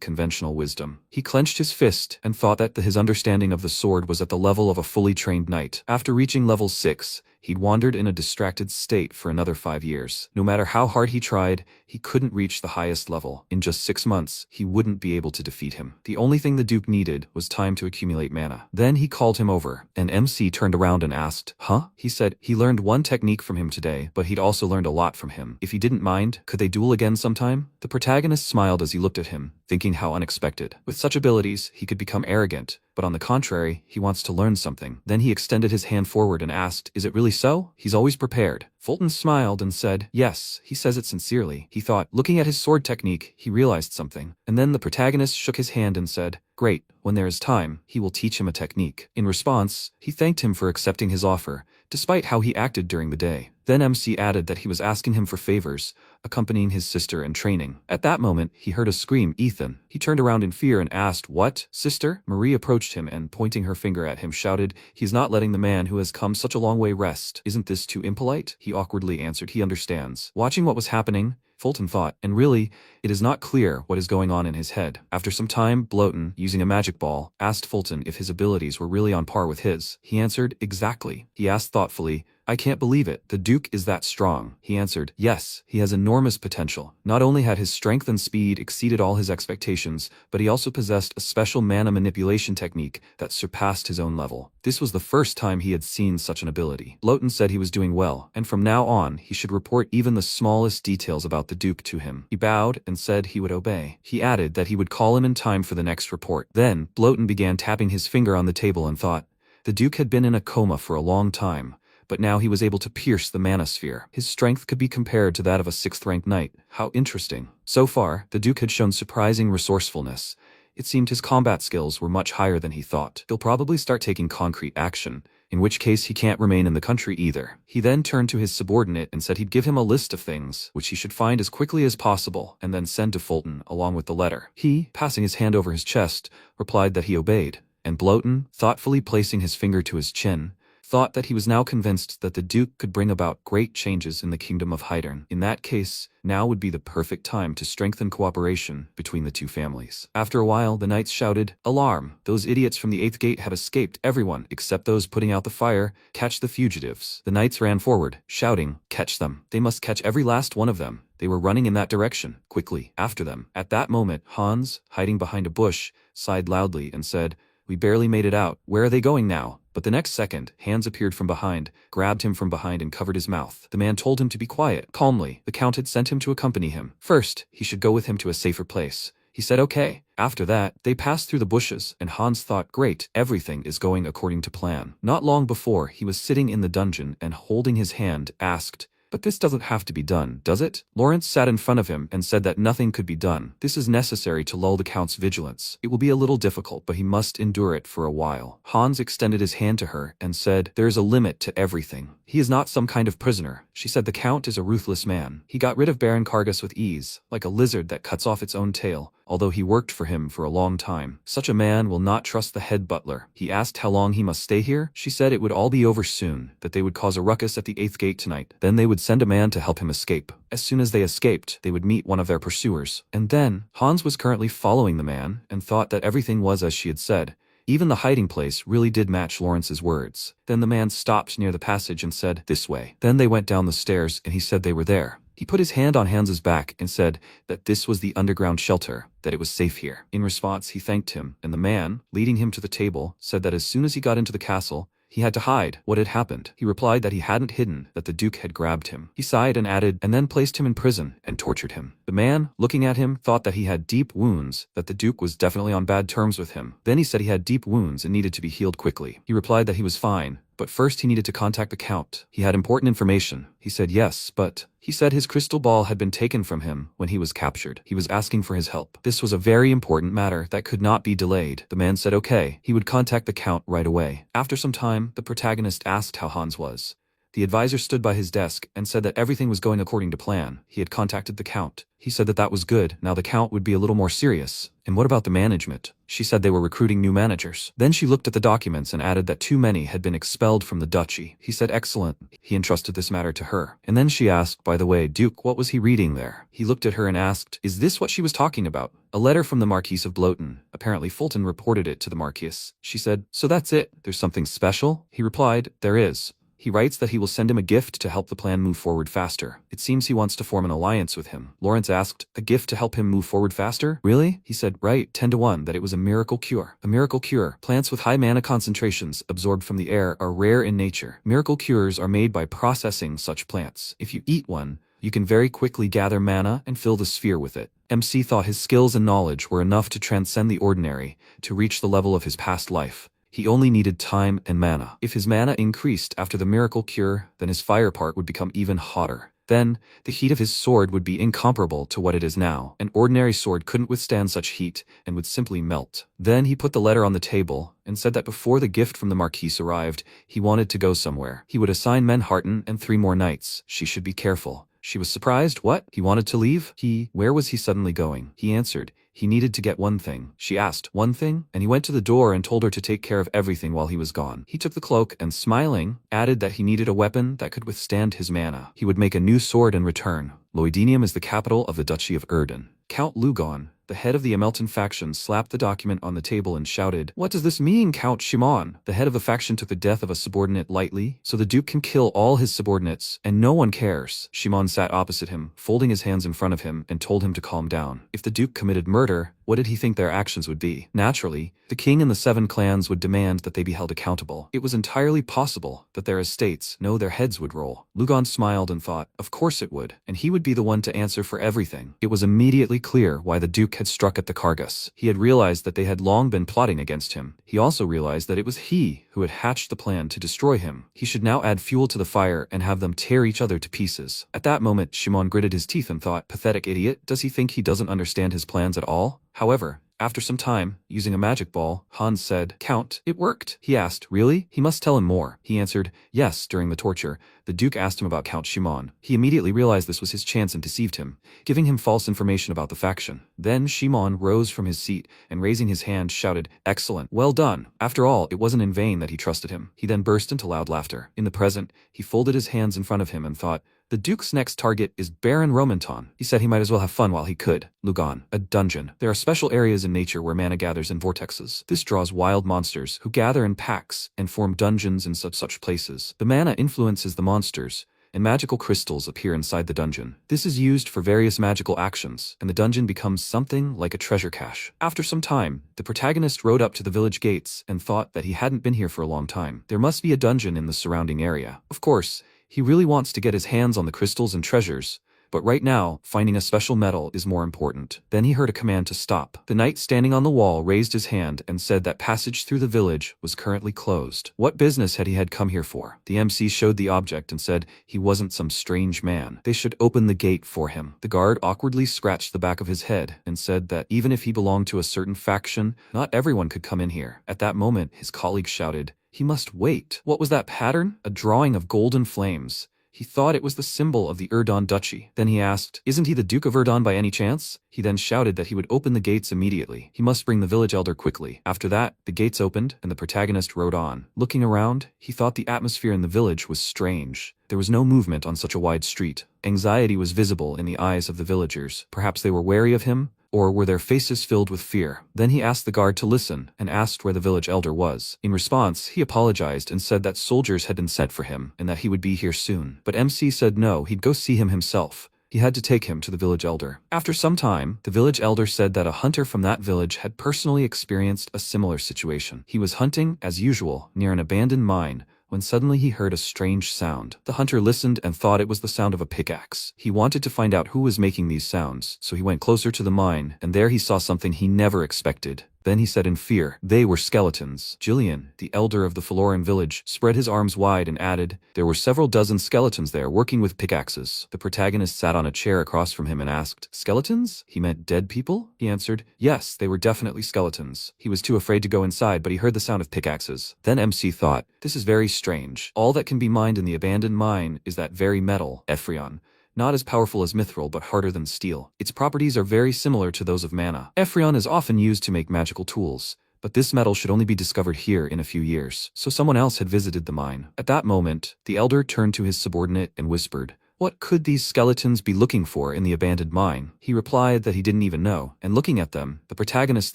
conventional wisdom. He clenched his fist and thought that his understanding of the sword was at the level of a fully trained knight. After reaching level 6, he'd wandered in a distracted state for another 5 years. No matter how hard he tried, he couldn't reach the highest level. In just 6 months, he wouldn't be able to defeat him. The only thing the Duke needed was time to accumulate mana. Then he called him over, and MC turned around and asked, "Huh?" He said he learned one technique from him today, but he'd also learned a lot from him. If he didn't mind, could they duel again sometime? The protagonist smiled as he looked at him, thinking how unexpected. With such abilities, he could become arrogant, but on the contrary, he wants to learn something. Then he extended his hand forward and asked, "Is it really so?" He's always prepared. Fulton smiled and said, "Yes," he says it sincerely. He thought, looking at his sword technique, he realized something. And then the protagonist shook his hand and said, "Great, when there is time, he will teach him a technique." In response, he thanked him for accepting his offer, despite how he acted during the day. Then MC added that he was asking him for favors, accompanying his sister and training. At that moment, he heard a scream, "Ethan." He turned around in fear and asked, "What, sister?" Marie approached him and, pointing her finger at him, shouted, "He's not letting the man who has come such a long way rest. Isn't this too impolite?" He awkwardly answered he understands. Watching what was happening, Fulton thought, and really, it is not clear what is going on in his head. After some time, Bloaton, using a magic ball, asked Fulton if his abilities were really on par with his. He answered, "Exactly." He asked thoughtfully, I can't believe it. The Duke is that strong. He answered, yes, he has enormous potential. Not only had his strength and speed exceeded all his expectations, but he also possessed a special mana manipulation technique that surpassed his own level. This was the first time he had seen such an ability. Bloten said he was doing well, and from now on he should report even the smallest details about the Duke to him. He bowed and said he would obey. He added that he would call him in time for the next report. Then, Bloten began tapping his finger on the table and thought, the Duke had been in a coma for a long time, but now he was able to pierce the manosphere. His strength could be compared to that of a 6th-ranked knight. How interesting. So far, the Duke had shown surprising resourcefulness. It seemed his combat skills were much higher than he thought. He'll probably start taking concrete action, in which case he can't remain in the country either. He then turned to his subordinate and said he'd give him a list of things which he should find as quickly as possible and then send to Fulton along with the letter. He, passing his hand over his chest, replied that he obeyed, and Bloten, thoughtfully placing his finger to his chin, thought that he was now convinced that the Duke could bring about great changes in the kingdom of Hydern. In that case, now would be the perfect time to strengthen cooperation between the two families. After a while, the knights shouted, "Alarm! Those idiots from the 8th gate have escaped. Everyone, except those putting out the fire, catch the fugitives." The knights ran forward, shouting, "Catch them! They must catch every last one of them." They were running in that direction, quickly, after them. At that moment, Hans, hiding behind a bush, sighed loudly and said, "We barely made it out. Where are they going now?" But the next second, Hans appeared from behind, grabbed him from behind and covered his mouth. The man told him to be quiet. Calmly, the Count had sent him to accompany him. First, he should go with him to a safer place. He said okay. After that, they passed through the bushes, and Hans thought, great, everything is going according to plan. Not long before, he was sitting in the dungeon and holding his hand, asked, "But this doesn't have to be done, does it?" Lawrence sat in front of him and said that nothing could be done. This is necessary to lull the Count's vigilance. It will be a little difficult, but he must endure it for a while. Hans extended his hand to her and said, "There is a limit to everything. He is not some kind of prisoner." She said, "The Count is a ruthless man. He got rid of Baron Kargas with ease, like a lizard that cuts off its own tail, although he worked for him for a long time. Such a man will not trust the head butler." He asked how long he must stay here. She said it would all be over soon, that they would cause a ruckus at the 8th gate tonight. Then they would send a man to help him escape. As soon as they escaped, they would meet one of their pursuers. And then, Hans was currently following the man and thought that everything was as she had said. Even the hiding place really did match Lawrence's words. Then the man stopped near the passage and said, "This way." Then they went down the stairs and he said they were there. He put his hand on Hans's back and said that this was the underground shelter, that it was safe here. In response, he thanked him, and the man, leading him to the table, said that as soon as he got into the castle, he had to hide what had happened. He replied that he hadn't hidden, that the Duke had grabbed him. He sighed and added, and then placed him in prison and tortured him. The man, looking at him, thought that he had deep wounds, that the Duke was definitely on bad terms with him. Then he said he had deep wounds and needed to be healed quickly. He replied that he was fine, but first he needed to contact the Count. He had important information. He said yes, but he said his crystal ball had been taken from him when he was captured. He was asking for his help. This was a very important matter that could not be delayed. The man said okay, he would contact the Count right away. After some time, the protagonist asked how Hans was. The advisor stood by his desk and said that everything was going according to plan. He had contacted the Count. He said that that was good. Now the Count would be a little more serious. And what about the management? She said they were recruiting new managers. Then she looked at the documents and added that too many had been expelled from the duchy. He said excellent. He entrusted this matter to her. And then she asked, by the way, Duke, what was he reading there? He looked at her and asked, is this what she was talking about? A letter from the Marquis of Bloten. Apparently Fulton reported it to the Marquis. She said, so that's it? There's something special? He replied, there is. He writes that he will send him a gift to help the plan move forward faster. It seems he wants to form an alliance with him. Lawrence asked, a gift to help him move forward faster? Really? He said, right, 10 to 1, that it was a miracle cure. A miracle cure. Plants with high mana concentrations absorbed from the air are rare in nature. Miracle cures are made by processing such plants. If you eat one, you can very quickly gather mana and fill the sphere with it. MC thought his skills and knowledge were enough to transcend the ordinary, to reach the level of his past life. He only needed time and mana. If his mana increased after the miracle cure, then his fire part would become even hotter. Then, the heat of his sword would be incomparable to what it is now. An ordinary sword couldn't withstand such heat and would simply melt. Then he put the letter on the table and said that before the gift from the Marquis arrived, he wanted to go somewhere. He would assign Menharten and 3 more knights. She should be careful. She was surprised. What? He wanted to leave? Where was he suddenly going? He answered. He needed to get one thing. She asked, one thing? And he went to the door and told her to take care of everything while he was gone. He took the cloak and, smiling, added that he needed a weapon that could withstand his mana. He would make a new sword in return. Loidinium is the capital of the Duchy of Erden. Count Lugon, The head of the Emelton faction slapped the document on the table and shouted, "What does this mean, Count Shimon?" The head of the faction took the death of a subordinate lightly, so the Duke can kill all his subordinates, and no one cares. Shimon sat opposite him, folding his hands in front of him, and told him to calm down. If the Duke committed murder, what did he think their actions would be? Naturally, the king and the 7 clans would demand that they be held accountable. It was entirely possible that their estates know their heads would roll. Lugon smiled and thought, of course it would, and he would be the one to answer for everything. It was immediately clear why the Duke had struck at the Kargas. He had realized that they had long been plotting against him. He also realized that it was he who had hatched the plan to destroy him. He should now add fuel to the fire and have them tear each other to pieces. At that moment, Shimon gritted his teeth and thought, pathetic idiot, does he think he doesn't understand his plans at all? However, after some time, using a magic ball, Hans said, "Count, it worked." He asked, "Really?" He must tell him more. He answered, "Yes." During the torture, the Duke asked him about Count Shimon. He immediately realized this was his chance and deceived him, giving him false information about the faction. Then Shimon rose from his seat and raising his hand shouted, "Excellent, well done." After all, it wasn't in vain that he trusted him. He then burst into loud laughter. In the present, he folded his hands in front of him and thought, the Duke's next target is Baron Romanton. He said he might as well have fun while he could. Lugon, a dungeon. There are special areas in nature where mana gathers in vortexes. This draws wild monsters who gather in packs and form dungeons in such places. The mana influences the monsters, and magical crystals appear inside the dungeon. This is used for various magical actions, and the dungeon becomes something like a treasure cache. After some time, the protagonist rode up to the village gates and thought that he hadn't been here for a long time. There must be a dungeon in the surrounding area. Of course, he really wants to get his hands on the crystals and treasures, but right now, finding a special metal is more important. Then he heard a command to stop. The knight standing on the wall raised his hand and said that passage through the village was currently closed. What business had he come here for? The MC showed the object and said he wasn't some strange man. They should open the gate for him. The guard awkwardly scratched the back of his head and said that even if he belonged to a certain faction, not everyone could come in here. At that moment, his colleague shouted, he must wait. What was that pattern? A drawing of golden flames. He thought it was the symbol of the Erdon Duchy. Then he asked, isn't he the Duke of Erdon by any chance? He then shouted that he would open the gates immediately. He must bring the village elder quickly. After that, the gates opened and the protagonist rode on. Looking around, he thought the atmosphere in the village was strange. There was no movement on such a wide street. Anxiety was visible in the eyes of the villagers. Perhaps they were wary of him, or were their faces filled with fear? Then he asked the guard to listen and asked where the village elder was. In response, he apologized and said that soldiers had been sent for him and that he would be here soon. But MC said no, he'd go see him himself. He had to take him to the village elder. After some time, the village elder said that a hunter from that village had personally experienced a similar situation. He was hunting, as usual, near an abandoned mine, when suddenly he heard a strange sound. The hunter listened and thought it was the sound of a pickaxe. He wanted to find out who was making these sounds, so he went closer to the mine, and there he saw something he never expected. Then he said in fear, they were skeletons. Jillian, the elder of the Floran village, spread his arms wide and added, there were several dozen skeletons there working with pickaxes. The protagonist sat on a chair across from him and asked, skeletons? He meant dead people? He answered, yes, they were definitely skeletons. He was too afraid to go inside, but he heard the sound of pickaxes. Then MC thought, this is very strange. All that can be mined in the abandoned mine is that very metal, Ephrion. Not as powerful as mithril but harder than steel. Its properties are very similar to those of mana. Ephrion is often used to make magical tools, but this metal should only be discovered here in a few years. So someone else had visited the mine. At that moment, the elder turned to his subordinate and whispered, what could these skeletons be looking for in the abandoned mine? He replied that he didn't even know, and looking at them, the protagonist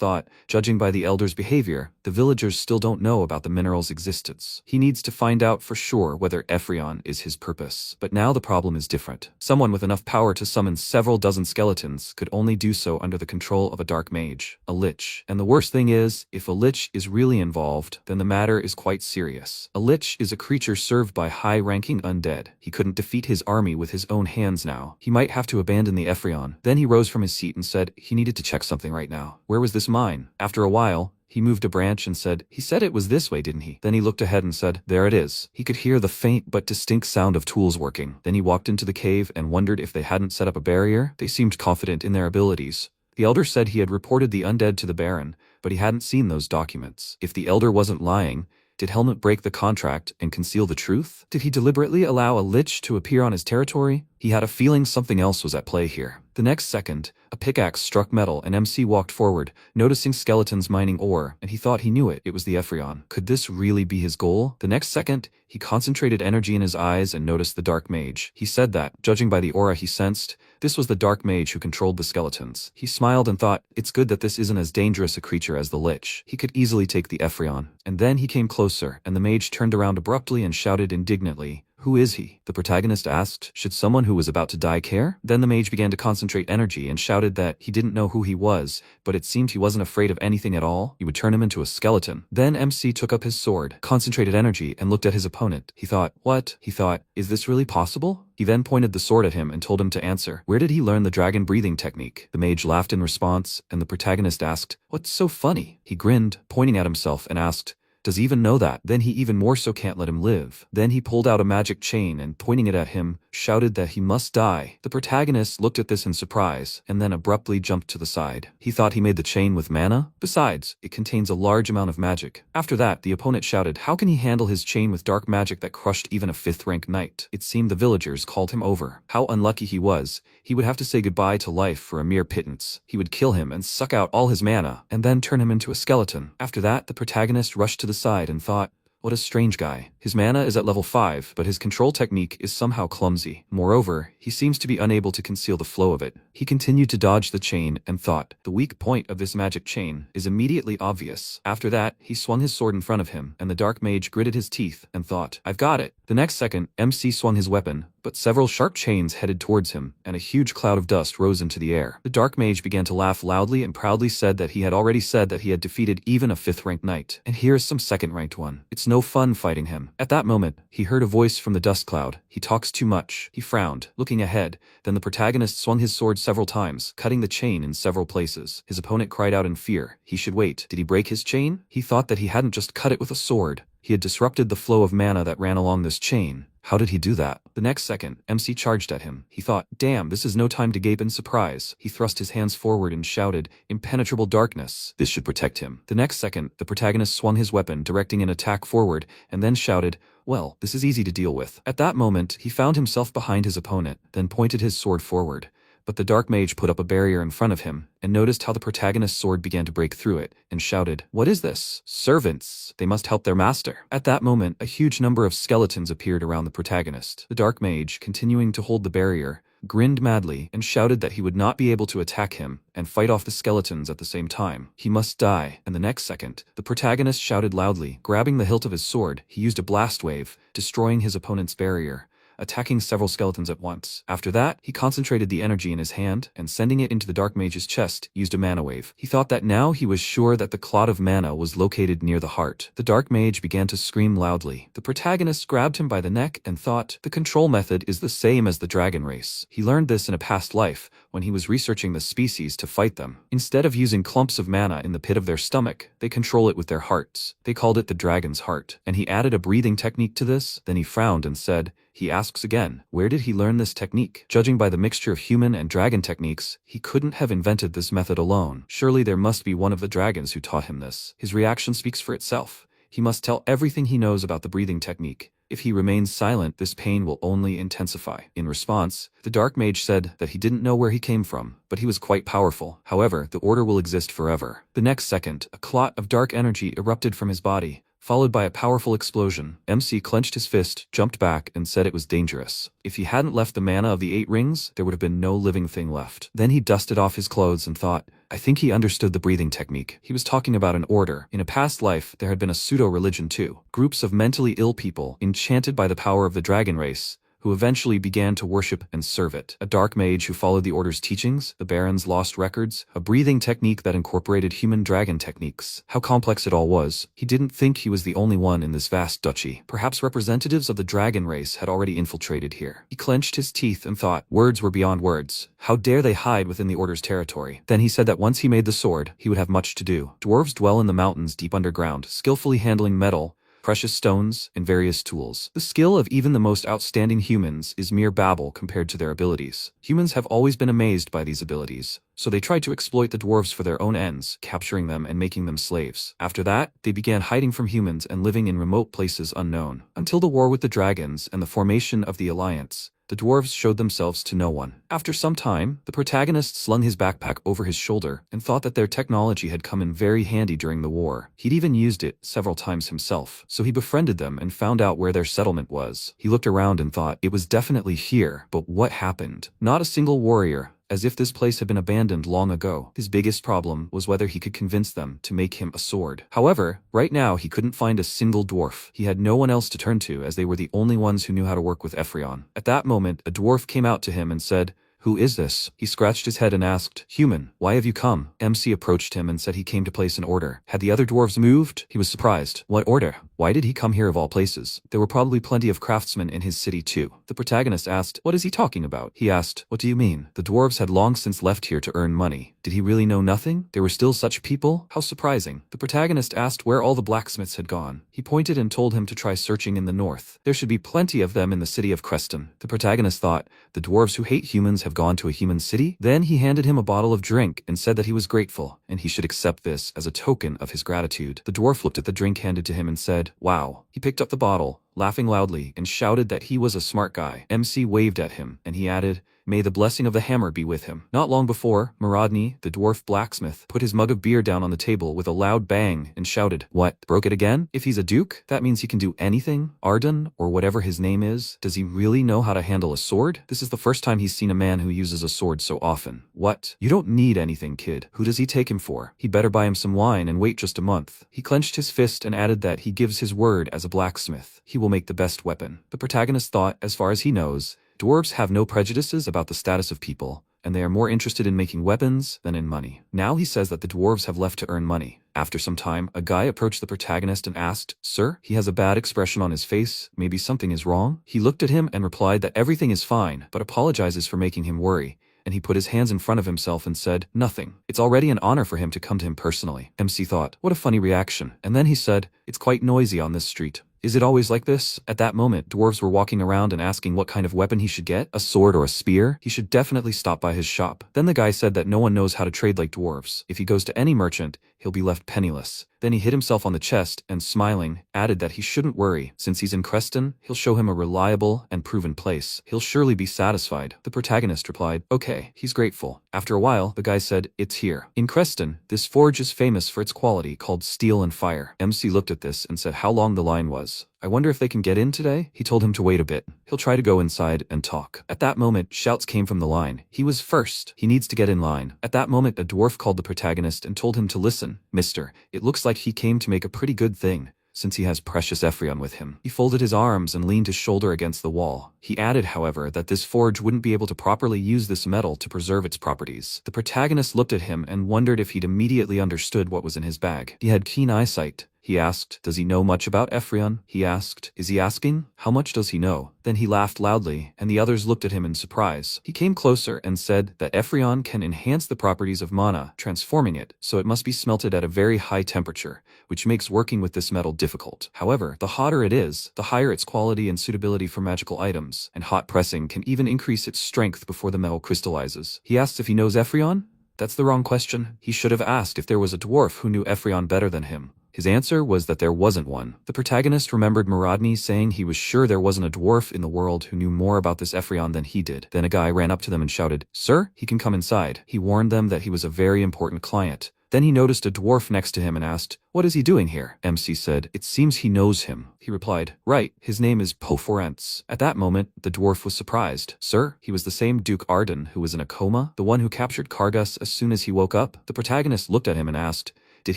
thought, judging by the elder's behavior, the villagers still don't know about the mineral's existence. He needs to find out for sure whether Ephrion is his purpose. But now the problem is different. Someone with enough power to summon several dozen skeletons could only do so under the control of a dark mage, a lich. And the worst thing is, if a lich is really involved, then the matter is quite serious. A lich is a creature served by high-ranking undead. He couldn't defeat his army with his own hands now. He might have to abandon the Ephrion. Then he rose from his seat and said he needed to check something right now. Where was this mine? After a while, he moved a branch and said, he said it was this way, didn't he? Then he looked ahead and said, there it is. He could hear the faint but distinct sound of tools working. Then he walked into the cave and wondered if they hadn't set up a barrier. They seemed confident in their abilities. The elder said he had reported the undead to the Baron, but he hadn't seen those documents. If the elder wasn't lying, did Helmut break the contract and conceal the truth? Did he deliberately allow a lich to appear on his territory? He had a feeling something else was at play here. The next second, a pickaxe struck metal and MC walked forward, noticing skeletons mining ore, and he thought he knew it. It was the Ephrion. Could this really be his goal? The next second, he concentrated energy in his eyes and noticed the dark mage. He said that, judging by the aura he sensed, This was the dark mage who controlled the skeletons. He smiled and thought, it's good that this isn't as dangerous a creature as the lich. He could easily take the Ephrion. And then he came closer, and the mage turned around abruptly and shouted indignantly, "Who is he?" The protagonist asked, "Should someone who was about to die care?" Then the mage began to concentrate energy and shouted that he didn't know who he was, but it seemed he wasn't afraid of anything at all. He would turn him into a skeleton. Then MC took up his sword, concentrated energy, and looked at his opponent. He thought, what? He thought, is this really possible? He then pointed the sword at him and told him to answer. Where did he learn the dragon breathing technique? The mage laughed in response, and the protagonist asked, "What's so funny?" He grinned, pointing at himself, and asked, "Does he even know that?" Then he even more so can't let him live. Then he pulled out a magic chain and, pointing it at him, shouted that he must die. The protagonist looked at this in surprise, and then abruptly jumped to the side. He thought he made the chain with mana? Besides, it contains a large amount of magic. After that, the opponent shouted, how can he handle his chain with dark magic that crushed even a 5th rank knight? It seemed the villagers called him over. How unlucky he was. He would have to say goodbye to life for a mere pittance. He would kill him and suck out all his mana, and then turn him into a skeleton. After that, the protagonist rushed to the side and thought, what a strange guy. His mana is at level 5, but his control technique is somehow clumsy. Moreover, he seems to be unable to conceal the flow of it. He continued to dodge the chain and thought, the weak point of this magic chain is immediately obvious. After that, he swung his sword in front of him, and the dark mage gritted his teeth and thought, I've got it. The next second, MC swung his weapon, but several sharp chains headed towards him, and a huge cloud of dust rose into the air. The dark mage began to laugh loudly and proudly said that he had already said that he had defeated even a 5th ranked knight, and here's some 2nd ranked one. It's no fun fighting him. At that moment, he heard a voice from the dust cloud. He talks too much. He frowned, looking ahead. Then the protagonist swung his sword several times, cutting the chain in several places. His opponent cried out in fear. He should wait. Did he break his chain? He thought that he hadn't just cut it with a sword. He had disrupted the flow of mana that ran along this chain. How did he do that? The next second, MC charged at him. He thought, damn, this is no time to gape in surprise. He thrust his hands forward and shouted, impenetrable darkness. This should protect him. The next second, the protagonist swung his weapon, directing an attack forward, and then shouted, well, this is easy to deal with. At that moment, he found himself behind his opponent, then pointed his sword forward. But the dark mage put up a barrier in front of him, and noticed how the protagonist's sword began to break through it, and shouted, what is this? Servants! They must help their master. At that moment, a huge number of skeletons appeared around the protagonist. The dark mage, continuing to hold the barrier, grinned madly, and shouted that he would not be able to attack him and fight off the skeletons at the same time. He must die. And the next second, the protagonist shouted loudly. Grabbing the hilt of his sword, he used a blast wave, destroying his opponent's barrier, attacking several skeletons at once. After that, he concentrated the energy in his hand, and sending it into the dark mage's chest, used a mana wave. He thought that now he was sure that the clot of mana was located near the heart. The dark mage began to scream loudly. The protagonist grabbed him by the neck and thought, the control method is the same as the dragon race. He learned this in a past life, when he was researching the species to fight them. Instead of using clumps of mana in the pit of their stomach, they control it with their hearts. They called it the dragon's heart. And he added a breathing technique to this. Then he frowned and said, he asks again, where did he learn this technique? Judging by the mixture of human and dragon techniques, he couldn't have invented this method alone. Surely there must be one of the dragons who taught him this. His reaction speaks for itself. He must tell everything he knows about the breathing technique. If he remains silent, this pain will only intensify. In response, the dark mage said that he didn't know where he came from, but he was quite powerful. However, the order will exist forever. The next second, a clot of dark energy erupted from his body, followed by a powerful explosion. MC clenched his fist, jumped back, and said it was dangerous. If he hadn't left the mana of the 8 rings, there would have been no living thing left. Then he dusted off his clothes and thought, I think he understood the breathing technique. He was talking about an order. In a past life, there had been a pseudo-religion too. Groups of mentally ill people, enchanted by the power of the dragon race, who eventually began to worship and serve it. A dark mage who followed the order's teachings, the Baron's lost records, a breathing technique that incorporated human dragon techniques. How complex it all was. He didn't think he was the only one in this vast duchy. Perhaps representatives of the dragon race had already infiltrated here. He clenched his teeth and thought, words were beyond words. How dare they hide within the order's territory? Then he said that once he made the sword, he would have much to do. Dwarves dwell in the mountains deep underground, skillfully handling metal, precious stones, and various tools. The skill of even the most outstanding humans is mere babble compared to their abilities. Humans have always been amazed by these abilities, so they tried to exploit the dwarves for their own ends, capturing them and making them slaves. After that, they began hiding from humans and living in remote places unknown, until the war with the dragons and the formation of the Alliance. The dwarves showed themselves to no one. After some time, the protagonist slung his backpack over his shoulder and thought that their technology had come in very handy during the war. He'd even used it several times himself, so he befriended them and found out where their settlement was. He looked around and thought it was definitely here, but what happened? Not a single warrior, as if this place had been abandoned long ago. His biggest problem was whether he could convince them to make him a sword. However, right now he couldn't find a single dwarf. He had no one else to turn to, as they were the only ones who knew how to work with Ephrion. At that moment, a dwarf came out to him and said, "Who is this?" He scratched his head and asked, "Human, why have you come?" MC approached him and said he came to place an order. Had the other dwarves moved? He was surprised. What order? Why did he come here of all places? There were probably plenty of craftsmen in his city too. The protagonist asked, "What is he talking about?" He asked, "What do you mean?" The dwarves had long since left here to earn money. Did he really know nothing? There were still such people? How surprising. The protagonist asked where all the blacksmiths had gone. He pointed and told him to try searching in the north. There should be plenty of them in the city of Creston. The protagonist thought, the dwarves who hate humans have gone to a human city? Then he handed him a bottle of drink and said that he was grateful, and he should accept this as a token of his gratitude. The dwarf looked at the drink handed to him and said, "Wow." He picked up the bottle, laughing loudly, and shouted that he was a smart guy. MC waved at him, and he added, "May the blessing of the hammer be with him." Not long before, Muradni, the dwarf blacksmith, put his mug of beer down on the table with a loud bang and shouted, "What? Broke it again? If he's a duke, that means he can do anything? Arden, or whatever his name is, does he really know how to handle a sword? This is the first time he's seen a man who uses a sword so often. What? You don't need anything, kid. Who does he take him for? He better buy him some wine and wait just a month." He clenched his fist and added that he gives his word as a blacksmith. He will make the best weapon. The protagonist thought, as far as he knows, dwarves have no prejudices about the status of people, and they are more interested in making weapons than in money. Now he says that the dwarves have left to earn money. After some time, a guy approached the protagonist and asked, "Sir?" He has a bad expression on his face. Maybe something is wrong? He looked at him and replied that everything is fine, but apologizes for making him worry. And he put his hands in front of himself and said, "Nothing." It's already an honor for him to come to him personally. MC thought, what a funny reaction. And then he said, "It's quite noisy on this street. Is it always like this?" At that moment, dwarves were walking around and asking what kind of weapon he should get, a sword or a spear. He should definitely stop by his shop. Then the guy said that no one knows how to trade like dwarves. If he goes to any merchant, he'll be left penniless. Then he hit himself on the chest and, smiling, added that he shouldn't worry. Since he's in Creston, he'll show him a reliable and proven place. He'll surely be satisfied. The protagonist replied, "Okay." He's grateful. After a while, the guy said, "It's here. In Creston, this forge is famous for its quality, called steel and fire." MC looked at this and said how long the line was. "I wonder if they can get in today?" He told him to wait a bit. He'll try to go inside and talk. At that moment, shouts came from the line. He was first. He needs to get in line. At that moment, a dwarf called the protagonist and told him to listen. "Mister, it looks like he came to make a pretty good thing, since he has precious Ephrion with him." He folded his arms and leaned his shoulder against the wall. He added, however, that this forge wouldn't be able to properly use this metal to preserve its properties. The protagonist looked at him and wondered if he'd immediately understood what was in his bag. He had keen eyesight. He asked, "Does he know much about Ephrion?" He asked, "Is he asking? How much does he know?" Then he laughed loudly, and the others looked at him in surprise. He came closer and said that Ephrion can enhance the properties of mana, transforming it, so it must be smelted at a very high temperature, which makes working with this metal difficult. However, the hotter it is, the higher its quality and suitability for magical items, and hot pressing can even increase its strength before the metal crystallizes. He asked if he knows Ephrion? That's the wrong question. He should have asked if there was a dwarf who knew Ephrion better than him. His answer was that there wasn't one. The protagonist remembered Muradni saying he was sure there wasn't a dwarf in the world who knew more about this Ephrion than he did. Then a guy ran up to them and shouted, "Sir, he can come inside." He warned them that he was a very important client. Then he noticed a dwarf next to him and asked, "What is he doing here?" MC said, "It seems he knows him." He replied, "Right, his name is Poforents." At that moment, the dwarf was surprised. "Sir, he was the same Duke Arden who was in a coma, the one who captured Kargas as soon as he woke up?" The protagonist looked at him and asked, did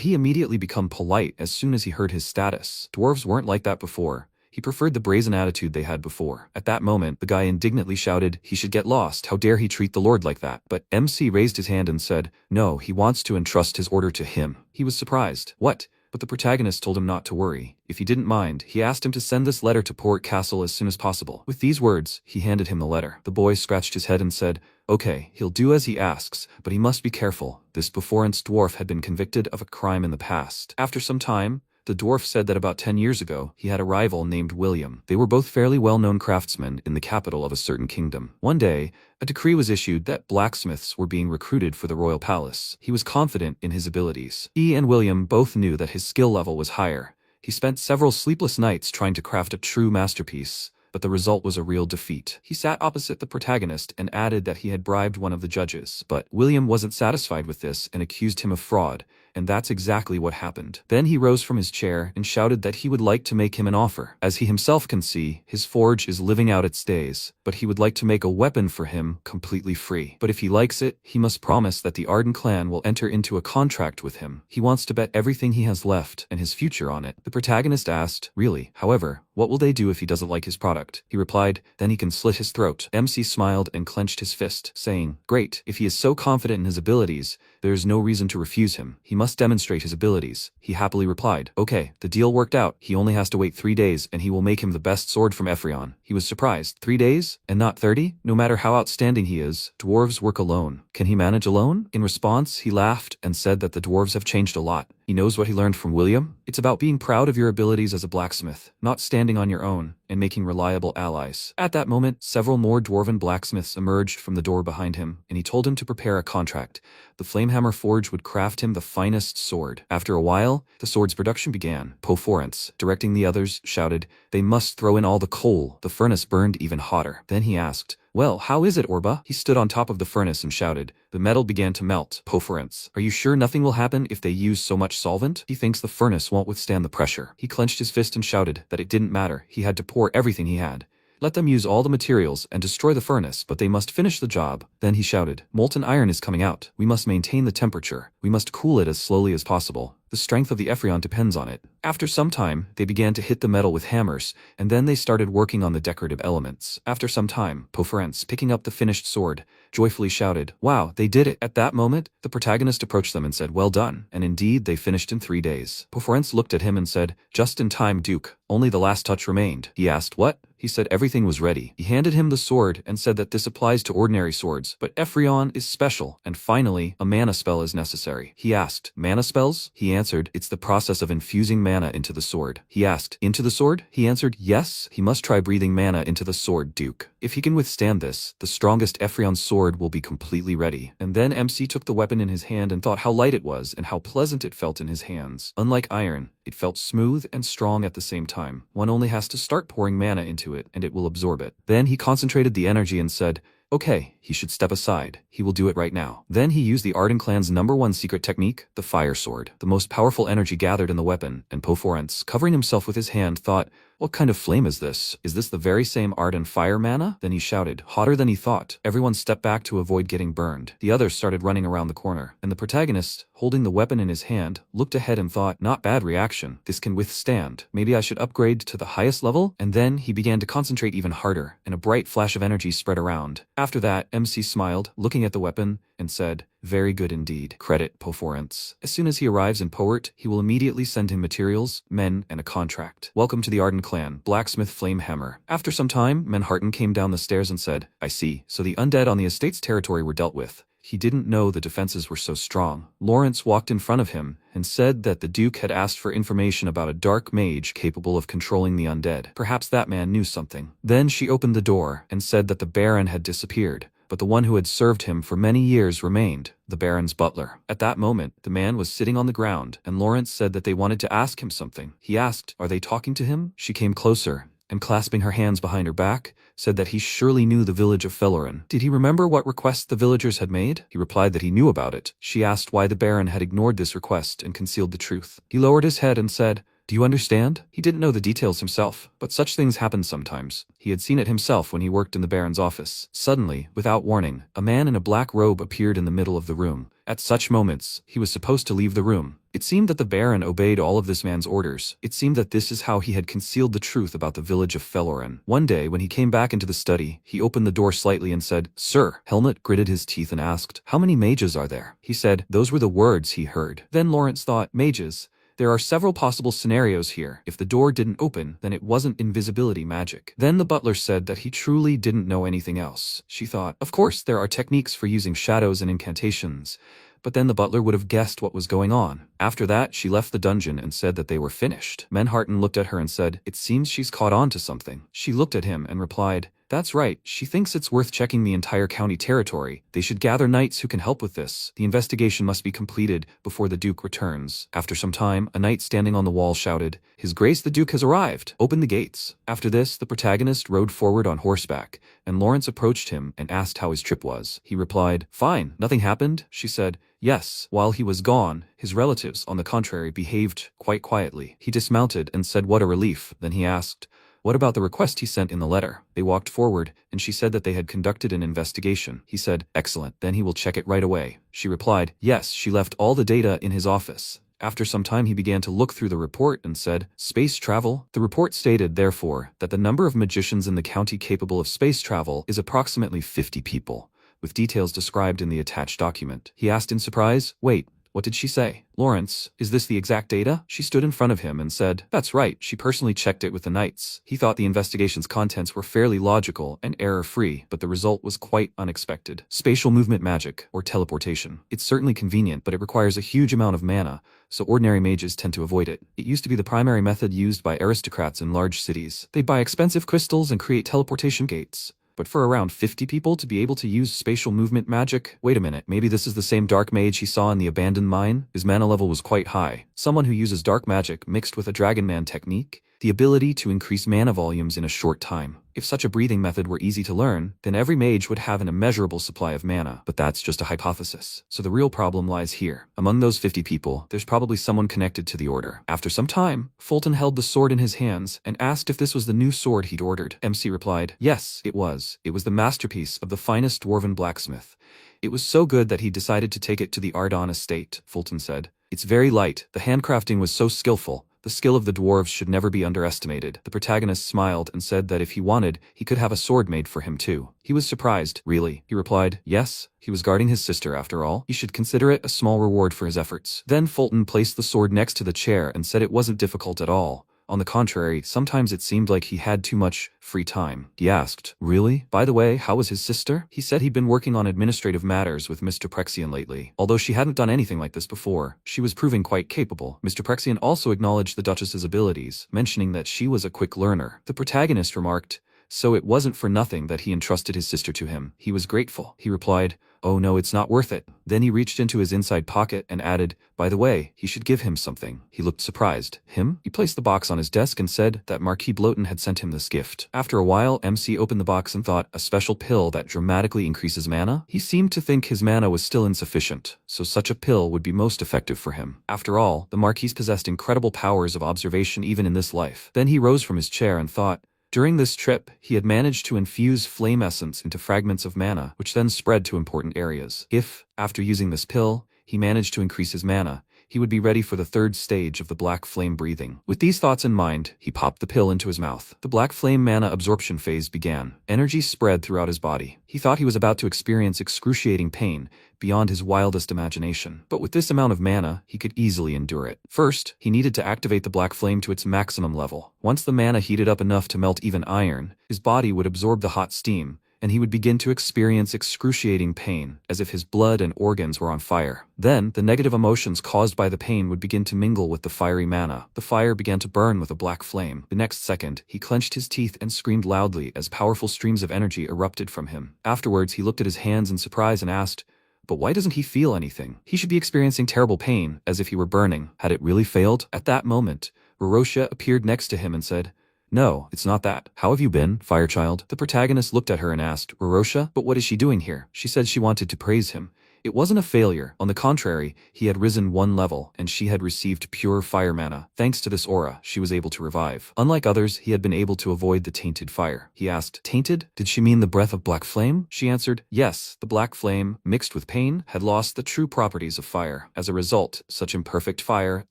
he immediately become polite as soon as he heard his status? Dwarves weren't like that before. He preferred the brazen attitude they had before. At that moment, the guy indignantly shouted, "He should get lost. How dare he treat the Lord like that?" But MC raised his hand and said, "No, he wants to entrust his order to him." He was surprised. "What?" But the protagonist told him not to worry. If he didn't mind, he asked him to send this letter to Port Castle as soon as possible. With these words, he handed him the letter. The boy scratched his head and said, "Okay, he'll do as he asks, but he must be careful." This Beforance dwarf had been convicted of a crime in the past. After some time, the dwarf said that about 10 years ago, he had a rival named William. They were both fairly well-known craftsmen in the capital of a certain kingdom. One day, a decree was issued that blacksmiths were being recruited for the royal palace. He was confident in his abilities. He and William both knew that his skill level was higher. He spent several sleepless nights trying to craft a true masterpiece, but the result was a real defeat. He sat opposite the protagonist and added that he had bribed one of the judges. But William wasn't satisfied with this and accused him of fraud, and that's exactly what happened. Then he rose from his chair and shouted that he would like to make him an offer. As he himself can see, his forge is living out its days, but he would like to make a weapon for him completely free. But if he likes it, he must promise that the Arden clan will enter into a contract with him. He wants to bet everything he has left and his future on it. The protagonist asked, really? However, what will they do if he doesn't like his product? He replied, then he can slit his throat. MC smiled and clenched his fist, saying, great, if he is so confident in his abilities, there is no reason to refuse him. He must demonstrate his abilities. He happily replied, okay, the deal worked out. He only has to wait 3 days and he will make him the best sword from Ephrion. He was surprised. 3 days? And not 30? No matter how outstanding he is, dwarves work alone. Can he manage alone? In response, he laughed and said that the dwarves have changed a lot. He knows what he learned from William. It's about being proud of your abilities as a blacksmith, not standing on your own, and making reliable allies. At that moment, several more dwarven blacksmiths emerged from the door behind him, and he told him to prepare a contract. The Flamehammer Forge would craft him the finest sword. After a while, the sword's production began. Poforance, directing the others, shouted, they must throw in all the coal. The furnace burned even hotter. Then he asked, well, how is it, Orba? He stood on top of the furnace and shouted. The metal began to melt. Poforance, are you sure nothing will happen if they use so much solvent? He thinks the furnace won't withstand the pressure. He clenched his fist and shouted that it didn't matter. He had to pour everything he had. Let them use all the materials and destroy the furnace, but they must finish the job. Then he shouted, molten iron is coming out. We must maintain the temperature. We must cool it as slowly as possible. The strength of the Ephrion depends on it. After some time, they began to hit the metal with hammers, and then they started working on the decorative elements. After some time, Poforance, picking up the finished sword, joyfully shouted, wow, they did it. At that moment, the protagonist approached them and said, well done. And indeed, they finished in 3 days. Poforance looked at him and said, just in time, Duke. Only the last touch remained. He asked, what? He said everything was ready. He handed him the sword and said that this applies to ordinary swords, but Ephrion is special, and finally, a mana spell is necessary. He asked, mana spells? He answered, it's the process of infusing mana into the sword. He asked, into the sword? He answered, yes. He must try breathing mana into the sword, Duke. If he can withstand this, the strongest Ephrion sword will be completely ready. And then MC took the weapon in his hand and thought how light it was and how pleasant it felt in his hands. Unlike iron, it felt smooth and strong at the same time. One only has to start pouring mana into it and it will absorb it. Then he concentrated the energy and said, okay, he should step aside. He will do it right now. Then he used the Arden clan's #1 secret technique, the fire sword. The most powerful energy gathered in the weapon, and Poforance, covering himself with his hand, thought, what kind of flame is this? Is this the very same Arden fire mana? Then he shouted, hotter than he thought. Everyone stepped back to avoid getting burned. The others started running around the corner, and the protagonist, holding the weapon in his hand, looked ahead and thought, not bad reaction. This can withstand. Maybe I should upgrade to the highest level? And then he began to concentrate even harder, and a bright flash of energy spread around. After that, MC smiled, looking at the weapon, and said, very good indeed. Credit Poforance. As soon as he arrives in Poort, he will immediately send him materials, men, and a contract. Welcome to the Arden clan, Blacksmith Flamehammer. After some time, Manhattan came down the stairs and said, I see, so the undead on the estate's territory were dealt with. He didn't know the defenses were so strong. Lawrence walked in front of him and said that the Duke had asked for information about a dark mage capable of controlling the undead. Perhaps that man knew something. Then she opened the door and said that the Baron had disappeared, but the one who had served him for many years remained, the Baron's butler. At that moment, the man was sitting on the ground, and Lawrence said that they wanted to ask him something. He asked, are they talking to him? She came closer, and clasping her hands behind her back, said that he surely knew the village of Fellorin. Did he remember what request the villagers had made? He replied that he knew about it. She asked why the Baron had ignored this request and concealed the truth. He lowered his head and said, do you understand? He didn't know the details himself, but such things happen sometimes. He had seen it himself when he worked in the Baron's office. Suddenly, without warning, a man in a black robe appeared in the middle of the room. At such moments, he was supposed to leave the room. It seemed that the Baron obeyed all of this man's orders. It seemed that this is how he had concealed the truth about the village of Fellorin. One day, when he came back into the study, he opened the door slightly and said, Sir. Helmut gritted his teeth and asked, how many mages are there? He said, those were the words he heard. Then Lawrence thought, mages? There are several possible scenarios here. If the door didn't open, then it wasn't invisibility magic. Then the butler said that he truly didn't know anything else. She thought, of course, there are techniques for using shadows and incantations. But then the butler would have guessed what was going on. After that, she left the dungeon and said that they were finished. Manhattan looked at her and said, it seems she's caught on to something. She looked at him and replied, That's right, she thinks it's worth checking the entire county territory. They should gather knights who can help with this. The investigation must be completed before the Duke returns. After some time, a knight standing on the wall shouted, "His Grace the Duke has arrived. Open the gates." After this, the protagonist rode forward on horseback, and Lawrence approached him and asked how his trip was. He replied, "Fine, nothing happened." She said, "Yes." While he was gone, his relatives, on the contrary, behaved quite quietly. He dismounted and said what a relief. Then he asked, "What about the request he sent in the letter?" They walked forward, and she said that they had conducted an investigation. He said, "Excellent, then he will check it right away." She replied, "Yes, she left all the data in his office." After some time he began to look through the report and said, "Space travel?" The report stated, therefore, that the number of magicians in the county capable of space travel is approximately 50 people, with details described in the attached document. He asked in surprise, "Wait, what did she say?" "Lawrence, is this the exact data?" She stood in front of him and said, "That's right, she personally checked it with the knights." He thought the investigation's contents were fairly logical and error-free, but the result was quite unexpected. Spatial movement magic, or teleportation. It's certainly convenient, but it requires a huge amount of mana, so ordinary mages tend to avoid it. It used to be the primary method used by aristocrats in large cities. They'd buy expensive crystals and create teleportation gates. But for around 50 people to be able to use spatial movement magic? Wait a minute, maybe this is the same dark mage he saw in the abandoned mine? His mana level was quite high. Someone who uses dark magic mixed with a Dragon Man technique? The ability to increase mana volumes in a short time. If such a breathing method were easy to learn, then every mage would have an immeasurable supply of mana. But that's just a hypothesis. So the real problem lies here. Among those 50 people, there's probably someone connected to the order. After some time, Fulton held the sword in his hands and asked if this was the new sword he'd ordered. MC replied, "Yes, it was. It was the masterpiece of the finest dwarven blacksmith. It was so good that he decided to take it to the Ardon estate," Fulton said. "It's very light. The handcrafting was so skillful. The skill of the dwarves should never be underestimated." The protagonist smiled and said that if he wanted, he could have a sword made for him too. He was surprised. "Really?" He replied, "Yes. He was guarding his sister after all. He should consider it a small reward for his efforts." Then Fulton placed the sword next to the chair and said it wasn't difficult at all. On the contrary, sometimes it seemed like he had too much free time. He asked, "Really? By the way, how was his sister?" He said he'd been working on administrative matters with Mr. Prexian lately. Although she hadn't done anything like this before, she was proving quite capable. Mr. Prexian also acknowledged the Duchess's abilities, mentioning that she was a quick learner. The protagonist remarked, "So it wasn't for nothing that he entrusted his sister to him. He was grateful." He replied, "Oh no, it's not worth it." Then he reached into his inside pocket and added, "By the way, he should give him something." He looked surprised. "Him?" He placed the box on his desk and said that Marquis Bloaton had sent him this gift. After a while, MC opened the box and thought, a special pill that dramatically increases mana? He seemed to think his mana was still insufficient, so such a pill would be most effective for him. After all, the Marquis possessed incredible powers of observation even in this life. Then he rose from his chair and thought, during this trip, he had managed to infuse flame essence into fragments of mana, which then spread to important areas. If, after using this pill, he managed to increase his mana, he would be ready for the third stage of the black flame breathing. With these thoughts in mind, he popped the pill into his mouth. The black flame mana absorption phase began. Energy spread throughout his body. He thought he was about to experience excruciating pain, beyond his wildest imagination. But with this amount of mana, he could easily endure it. First, he needed to activate the black flame to its maximum level. Once the mana heated up enough to melt even iron, his body would absorb the hot steam, and he would begin to experience excruciating pain, as if his blood and organs were on fire. Then, the negative emotions caused by the pain would begin to mingle with the fiery mana. The fire began to burn with a black flame. The next second, he clenched his teeth and screamed loudly as powerful streams of energy erupted from him. Afterwards, he looked at his hands in surprise and asked, "But why doesn't he feel anything? He should be experiencing terrible pain, as if he were burning." Had it really failed? At that moment, Rorosha appeared next to him and said, "No, it's not that. How have you been, Firechild?" The protagonist looked at her and asked, "Rorosha? But what is she doing here?" She said she wanted to praise him. It wasn't a failure. On the contrary, he had risen one level, and she had received pure fire mana. Thanks to this aura, she was able to revive. Unlike others, he had been able to avoid the tainted fire. He asked, "Tainted? Did she mean the breath of black flame?" She answered, "Yes, the black flame, mixed with pain, had lost the true properties of fire. As a result, such imperfect fire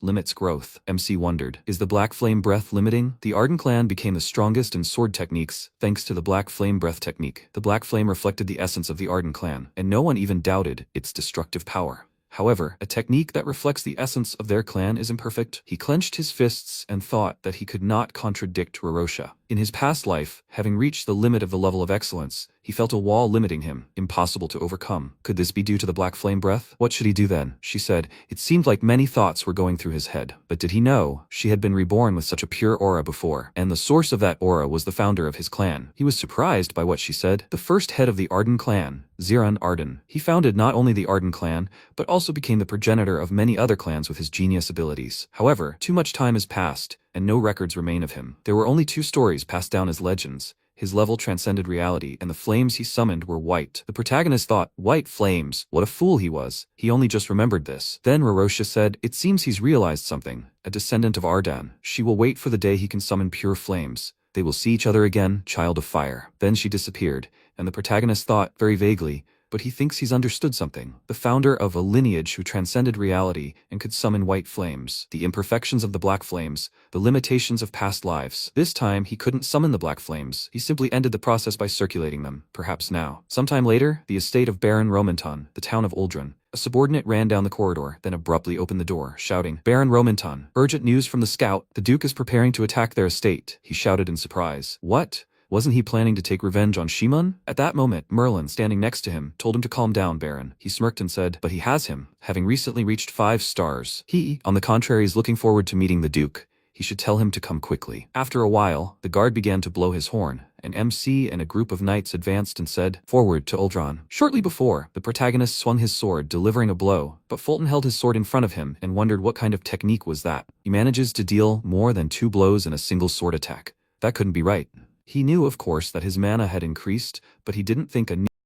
limits growth." MC wondered, is the black flame breath limiting? The Arden clan became the strongest in sword techniques, thanks to the black flame breath technique. The black flame reflected the essence of the Arden clan, and no one even doubted its destructive power. However, a technique that reflects the essence of their clan is imperfect. He clenched his fists and thought that he could not contradict Rorosha. In his past life, having reached the limit of the level of excellence, he felt a wall limiting him, impossible to overcome. Could this be due to the black flame breath? What should he do then? She said. It seemed like many thoughts were going through his head. But did he know? She had been reborn with such a pure aura before, and the source of that aura was the founder of his clan. He was surprised by what she said. The first head of the Arden clan, Ziran Arden. He founded not only the Arden clan, but also became the progenitor of many other clans with his genius abilities. However, too much time has passed, and no records remain of him. There were only 2 stories passed down as legends. His level transcended reality, and the flames he summoned were white. The protagonist thought, white flames, what a fool he was. He only just remembered this. Then Rorosha said, it seems he's realized something. A descendant of Ardan. She will wait for the day he can summon pure flames. They will see each other again, child of fire. Then she disappeared, and the protagonist thought, very vaguely, but he thinks he's understood something. The founder of a lineage who transcended reality and could summon white flames. The imperfections of the black flames, the limitations of past lives. This time, he couldn't summon the black flames. He simply ended the process by circulating them, perhaps now. Sometime later, the estate of Baron Romanton, the town of Uldren. A subordinate ran down the corridor, then abruptly opened the door, shouting, Baron Romanton, urgent news from the scout. The Duke is preparing to attack their estate. He shouted in surprise. What? Wasn't he planning to take revenge on Shimon? At that moment, Merlin, standing next to him, told him to calm down, Baron. He smirked and said, but he has him, having recently reached 5 stars. He, on the contrary, is looking forward to meeting the Duke. He should tell him to come quickly. After a while, the guard began to blow his horn. An MC and a group of knights advanced and said, forward to Uldren. Shortly before, the protagonist swung his sword, delivering a blow, but Fulton held his sword in front of him and wondered what kind of technique was that. He manages to deal more than 2 blows in a single sword attack. That couldn't be right. He knew, of course, that his mana had increased, but he didn't think a